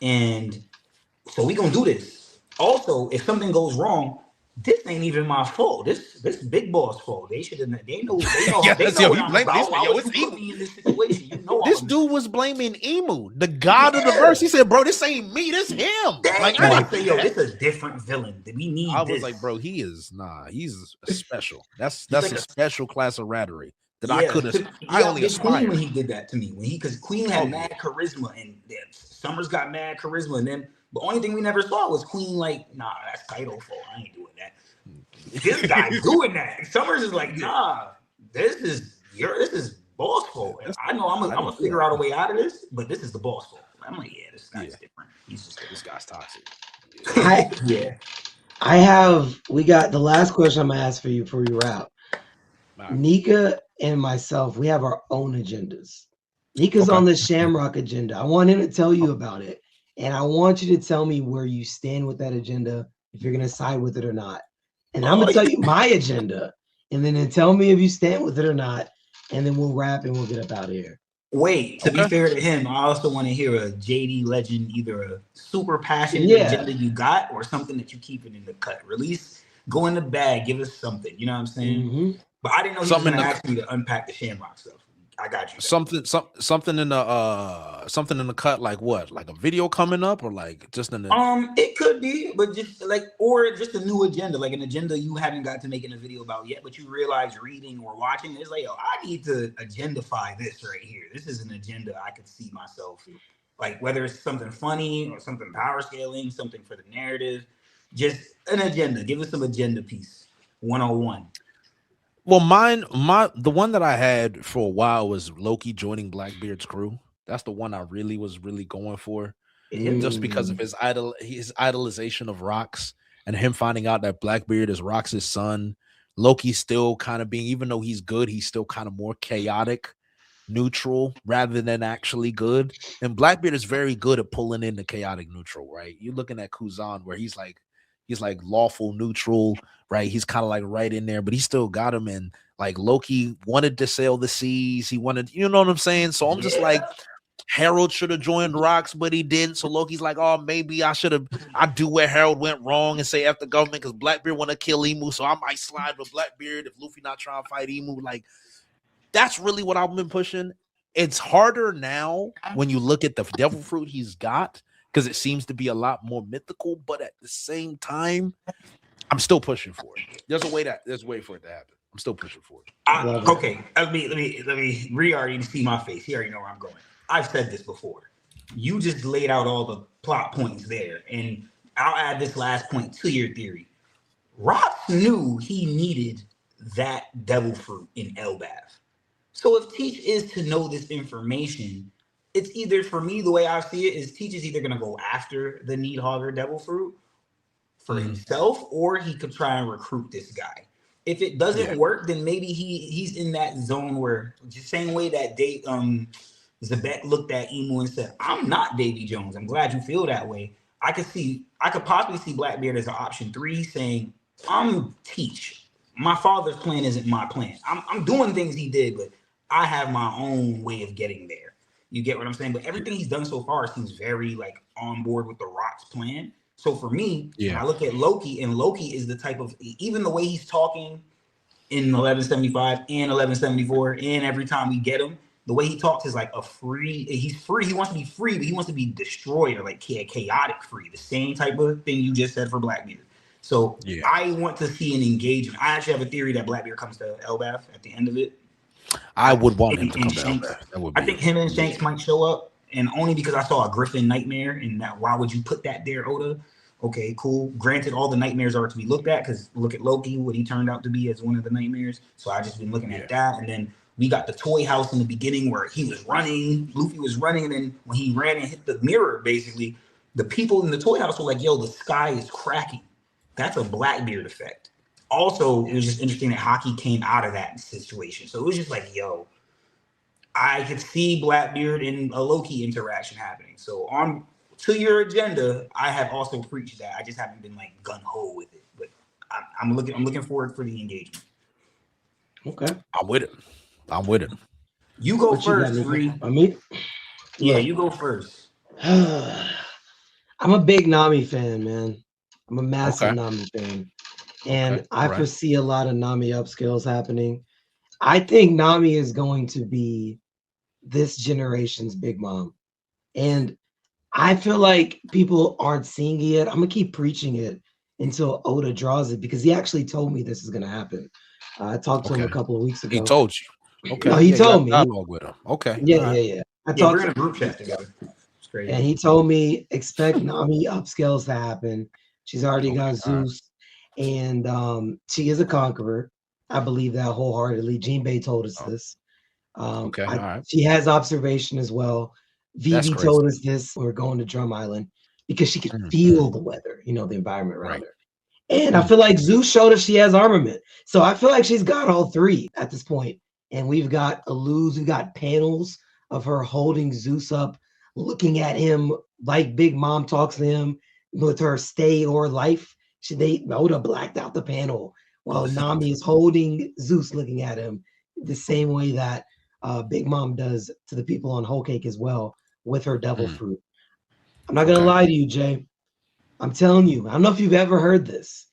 and so we going to do this. Also, if something goes wrong, this ain't even my fault. This big boss fault. They should have. They know. Yeah, they know what I'm about. It's you put me in this situation. This dude was blaming Emu, the god of the verse. He said, "Bro, this ain't me. This him." Like I say, yo, this is a different villain. We need. I was like, bro, he is he's special. That's like a special class of rattery that I could have. I only aspired when he did that to me. Because Queen had mad charisma, and Sommers got mad charisma, and then the only thing we never saw was Queen like, nah, that's Kaido fault. I ain't doing that. This guy doing that. Sommers is like, nah, this is boss fault. I know I'm gonna figure out a way out of this, but this is the boss fault. I'm like, yeah, this guy's different. This guy's toxic. We got the last question I'm gonna ask for you before we wrap. Nika and myself, we have our own agendas. Nika's on the Shamrock agenda. I want him to tell you about it. And I want you to tell me where you stand with that agenda, if you're going to side with it or not. And I'm going to tell you my agenda. And then tell me if you stand with it or not. And then we'll wrap and we'll get up out of here. Wait, to be fair to him, I also want to hear a JD legend, either a super passionate agenda you got or something that you keep it in the cut. Release, go in the bag, give us something. You know what I'm saying? But I didn't know he was going to ask me to unpack the Shamrock stuff. I got you. Something in the cut, like what? Like a video coming up, or like just in the it could be, but just like, or just a new agenda, like an agenda you haven't got to making a video about yet, but you realize reading or watching it's like, yo, I need to agendify this right here. This is an agenda I could see myself, like whether it's something funny or something power scaling, something for the narrative, just an agenda. Give us some agenda piece 101. Well, the one that I had for a while was Loki joining Blackbeard's crew. That's the one I was really going for, just because of his idolization of Rocks and him finding out that Blackbeard is Rocks' son. Loki still kind of being, even though he's good, he's still kind of more chaotic, neutral rather than actually good. And Blackbeard is very good at pulling in the chaotic neutral, right? You're looking at Kuzan where he's like lawful neutral, right? He's kind of like right in there, but he still got him. And like Loki wanted to sail the seas. He wanted, you know what I'm saying? So I'm just like, Harold should have joined Rocks, but he didn't. So Loki's like, oh, maybe I do where Harold went wrong and say F the government because Blackbeard want to kill Emu. So I might slide with Blackbeard if Luffy not trying to fight Emu. Like, that's really what I've been pushing. It's harder now when you look at the devil fruit he's got, because it seems to be a lot more mythical. But at the same time, I'm still pushing for it. There's a way for it to happen. I'm still pushing for it. Okay, let me. Ree already see my face. He already know where I'm going. I've said this before. You just laid out all the plot points there, and I'll add this last point to your theory. Rock knew he needed that devil fruit in Elbaf. So if Teach is to know this information, it's either, for me, the way I see it is Teach is either going to go after the Needhogger devil fruit for himself, or he could try and recruit this guy. If it doesn't work, then maybe he's in that zone where, the same way that Zebek looked at Emu and said, "I'm not Davy Jones. I'm glad you feel that way." I could possibly see Blackbeard as an option 3, saying, "I'm Teach. My father's plan isn't my plan. I'm doing things he did, but I have my own way of getting there." You get what I'm saying? But everything he's done so far seems very like on board with the Rock's plan. So for me, when I look at Loki, and Loki is the type of, even the way he's talking in 1175 and 1174, and every time we get him, the way he talks is like he's free. He wants to be free, but he wants to be destroyed, or like chaotic free. The same type of thing you just said for Blackbeard. So I want to see an engagement. I actually have a theory that Blackbeard comes to Elbaf at the end of it. I would want him to come to Elbaf. I think him and Shanks might show up, and only because I saw a Griffin nightmare, and that, why would you put that there, Oda? Okay, cool. Granted, all the nightmares are to be looked at, because look at Loki, what he turned out to be as one of the nightmares. So I just been looking at that, and then we got the toy house in the beginning where he was running, Luffy was running, and then when he ran and hit the mirror, basically, the people in the toy house were like, "Yo, the sky is cracking." That's a Blackbeard effect. Also, it was just interesting that Haki came out of that situation. So it was just like, yo, I could see Blackbeard and a Loki interaction happening. So on to your agenda, I have also preached that. I just haven't been like gun ho with it. But I'm looking forward for the engagement. Okay, I'm with it. You go first, Free. Yeah, you go first. I'm a big Nami fan, man. I'm a massive Nami fan. And I foresee a lot of Nami upscales happening. I think Nami is going to be this generation's Big Mom. And I feel like people aren't seeing it yet. I'm going to keep preaching it until Oda draws it, because he actually told me this is going to happen. I talked to him a couple of weeks ago. He told you. Okay. No, he told me. With him. Okay. Yeah. We're in a group chat together. It's great. And he told me, expect Nami upscales to happen. She's already got Zeus. And she is a conqueror. I believe that wholeheartedly. Jinbei told us this. She has observation as well. Vivi told us this. We're going to Drum Island because she could feel the weather, the environment around her. And I feel like Zeus showed us she has armament. So I feel like she's got all 3 at this point. And we've got we've got panels of her holding Zeus up, looking at him like Big Mom talks to him with her stay or life. Oda blacked out the panel while Nami is holding Zeus, looking at him the same way that Big Mom does to the people on Whole Cake as well with her devil fruit. I'm not gonna lie to you, Jay. I'm telling you, I don't know if you've ever heard this,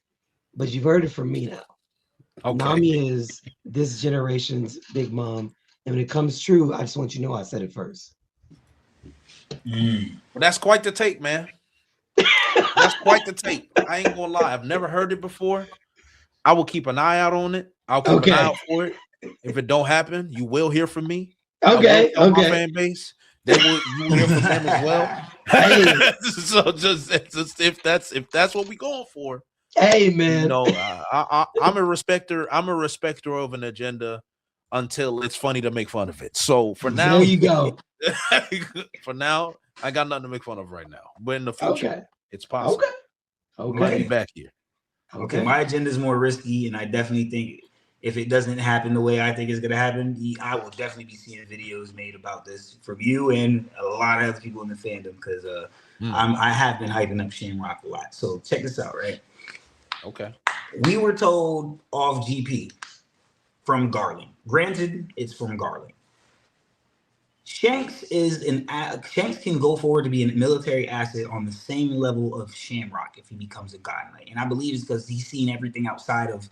but you've heard it from me now. Nami is this generation's Big Mom, and when it comes true, I just want you to know I said it first. Well, that's quite the take, man. That's quite the take. I ain't gonna lie. I've never heard it before. I will keep an eye out on it. I'll keep an eye out for it. If it don't happen, you will hear from me. Okay. My fan base. You will hear from them as well. Hey. So just if that's what we going for. Hey, man. I'm a respecter. I'm a respecter of an agenda until it's funny to make fun of it. So for now, there you go. For now, I got nothing to make fun of right now. But in the future, it's possible. Okay. Might be back here. Okay, my agenda is more risky, and I definitely think if it doesn't happen the way I think it's gonna happen, I will definitely be seeing videos made about this from you and a lot of other people in the fandom, because I have been hyping up Shamrock a lot. So check this out, right? Okay. We were told off GP from Garland. Granted, it's from Garland. Shanks can go forward to be a military asset on the same level of Shamrock if he becomes a God Knight. And I believe it's because he's seen everything outside of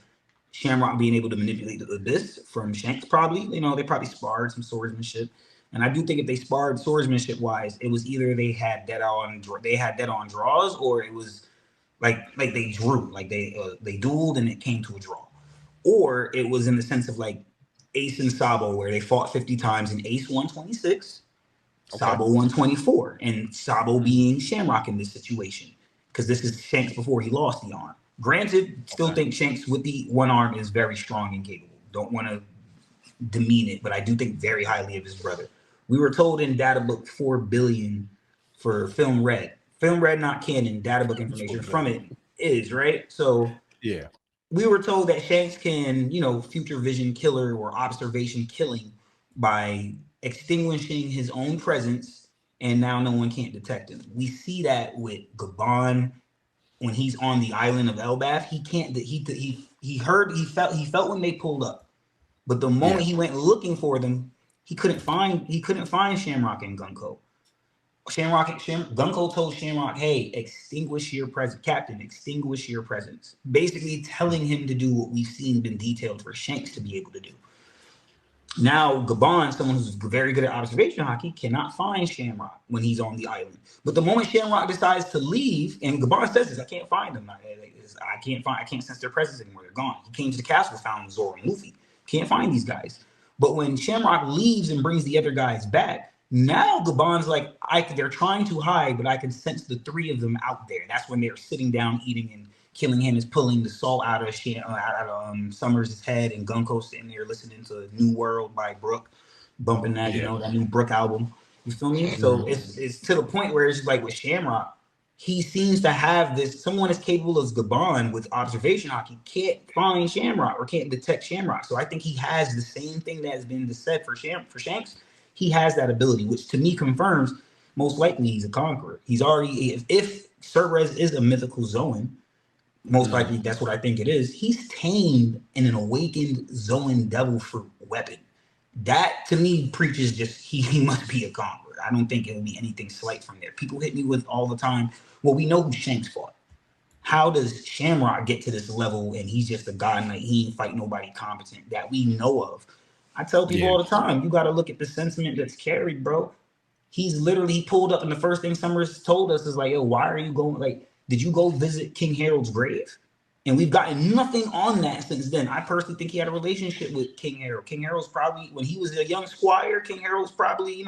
Shamrock being able to manipulate the abyss from Shanks, probably. They probably sparred some swordsmanship. And I do think if they sparred swordsmanship wise, it was either they had dead on draws, or it was like they drew, like they dueled and it came to a draw, or it was in the sense of like Ace and Sabo where they fought 50 times and Ace won 26, Sabo won 24, and Sabo being Shamrock in this situation because this is Shanks before he lost the arm. Granted, still think Shanks with the one arm is very strong and capable. Don't want to demean it, but I do think very highly of his brother. We were told in data book 4 billion for Film Red. Film Red not canon, data book information from it is, right? So yeah, we were told that Shanks can, future vision killer or observation killing by extinguishing his own presence, and now no one can't detect him. We see that with Gabon when he's on the island of Elbaf. He can't. He felt when they pulled up, but the moment he went looking for them, he couldn't find Shamrock and Gunko. Gunko told Shamrock, "Hey, extinguish your presence, Captain. Extinguish your presence." Basically, telling him to do what we've seen been detailed for Shanks to be able to do. Now, Gabon, someone who's very good at observation hockey, cannot find Shamrock when he's on the island. But the moment Shamrock decides to leave, and Gabon says this, "I can't find them. I can't sense their presence anymore. They're gone." He came to the castle, found Zoro and Luffy. Can't find these guys. But when Shamrock leaves and brings the other guys back, now Gabon's like, they're trying to hide, but I can sense the three of them out there. That's when they're sitting down eating, and Killing Him is pulling the salt out of Sommers' head, and Gunko sitting there listening to New World by Brooke, bumping that, that new Brooke album. You feel me? So it's to the point where it's just like with Shamrock, he seems to have this, someone as capable as Gabon with observation hockey can't find Shamrock or can't detect Shamrock. So I think he has the same thing that has been said for Shanks. He has that ability, which to me confirms most likely he's a conqueror. He's already, if Cerberus is a mythical Zoan, most likely that's what I think it is. He's tamed in an awakened Zoan devil fruit weapon. That to me preaches just he must be a conqueror. I don't think it will be anything slight from there. People hit me with all the time, well, we know who Shanks fought. How does Shamrock get to this level and he's just a god knight? He ain't fight nobody competent that we know of. I tell people all the time, you got to look at the sentiment that's carried, bro. He's literally pulled up, and the first thing Summers told us is like, yo, why are you going? Like, did you go visit King Harold's grave? And we've gotten nothing on that since then. I personally think he had a relationship with King Harold. King Harold's probably, when he was a young squire, King Harold's probably,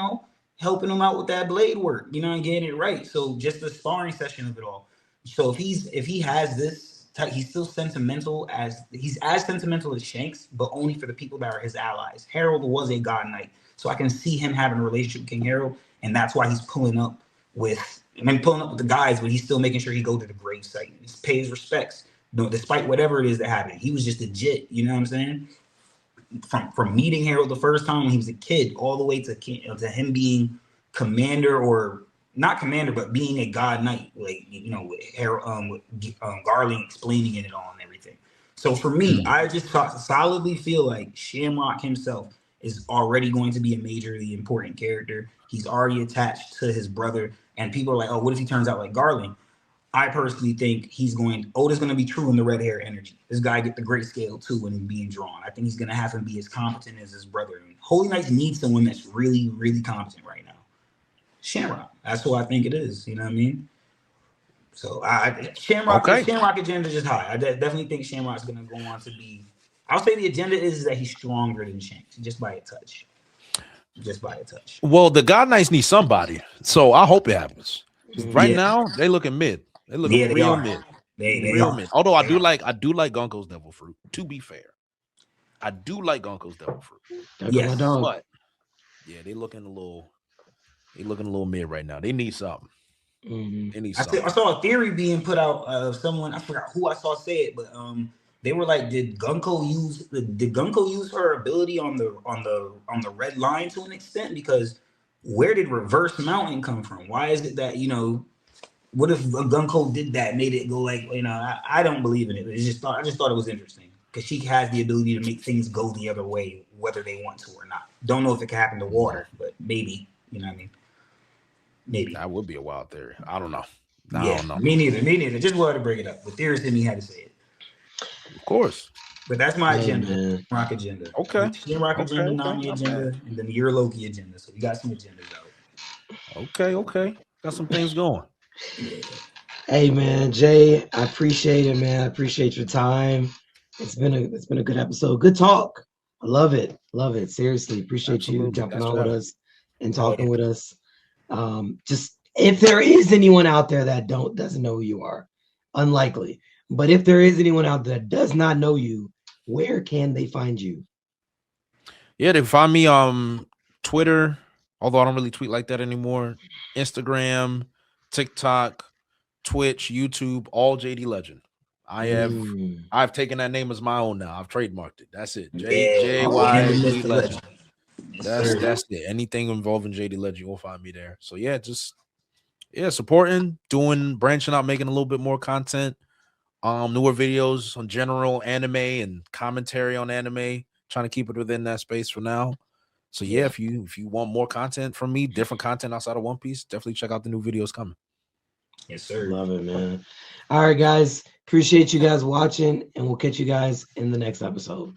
helping him out with that blade work, and getting it right. So just the sparring session of it all. So if he has this, he's still sentimental he's as sentimental as Shanks, but only for the people that are his allies. Harold was a god knight, so I can see him having a relationship with King Harold, and that's why he's pulling up with the guys, but he's still making sure he go to the grave site and pay his respects, despite whatever it is that happened. He was just legit, you know what I'm saying? From meeting Harold the first time when he was a kid, all the way to him being commander, or not commander, but being a god knight, like with Harold, with Garling explaining it all and everything. So for me, I just solidly feel like Shamrock himself is already going to be a majorly important character. He's already attached to his brother, and people are like, "Oh, what if he turns out like Garling?" I personally think Oda's going to be true in the red hair energy. This guy get the great scale too when he's being drawn. I think he's going to have him be as competent as his brother. And Holy Knights need someone that's really, really competent right now. Shamrock. That's who I think it is. You know what I mean? So Shamrock agenda is just high. I definitely think Shamrock's going to go on to be. I'll say the agenda is that he's stronger than Shanks, just by a touch. Well, the God Knights need somebody, so I hope it happens. Right now, they looking mid. They look real mid. They real mid. Although I do like Gunko's Devil Fruit. To be fair, I do like Gunko's Devil Fruit. Yes, but yeah, they looking a little mid right now. They need something. They need something. I saw a theory being put out of someone. I forgot who I saw say it, but they were like, did Gunko use her ability on the red line to an extent? Because where did Reverse Mountain come from? Why is it that what if Gunko did that, made it go like, I don't believe in it. I just thought it was interesting because she has the ability to make things go the other way, whether they want to or not. Don't know if it can happen to water, but maybe, you know what I mean? Maybe. That would be a wild theory. I don't know. I don't know. Me neither. Just wanted to bring it up. The theorist in me had to say it. Of course. But that's my Hey, agenda. man. Rock agenda. Okay. Rock agenda, Okay. Nami Not agenda, bad. and then your Loki agenda. So we got some agendas out. Okay. Got some things going. Yeah. Hey, man, Jay, I appreciate it, man. I appreciate your time. It's been a good episode. Good talk. I love it. Love it. Seriously, appreciate you Absolutely. jumping Thanks on for with having us and Hell talking yeah. with us. Just if there is anyone out there that doesn't know who you are, unlikely. But if there is anyone out there that does not know you, where can they find you? Yeah, they can find me Twitter, although I don't really tweet like that anymore. Instagram, TikTok, Twitch, YouTube, all JD Legend. I've taken that name as my own now. I've trademarked it. That's it. Yeah. Awesome. And JD Mr. Legend. Yes, sir. That's it. Anything involving JD Legend, you'll find me there. So yeah, just supporting, branching out, making a little bit more content. Newer videos on general anime and commentary on anime. Trying to keep it within that space for now. So yeah, if you want more content from me, different content outside of One Piece, definitely check out the new videos coming. Yes, sir. Love it, man. All right, guys. Appreciate you guys watching, and we'll catch you guys in the next episode.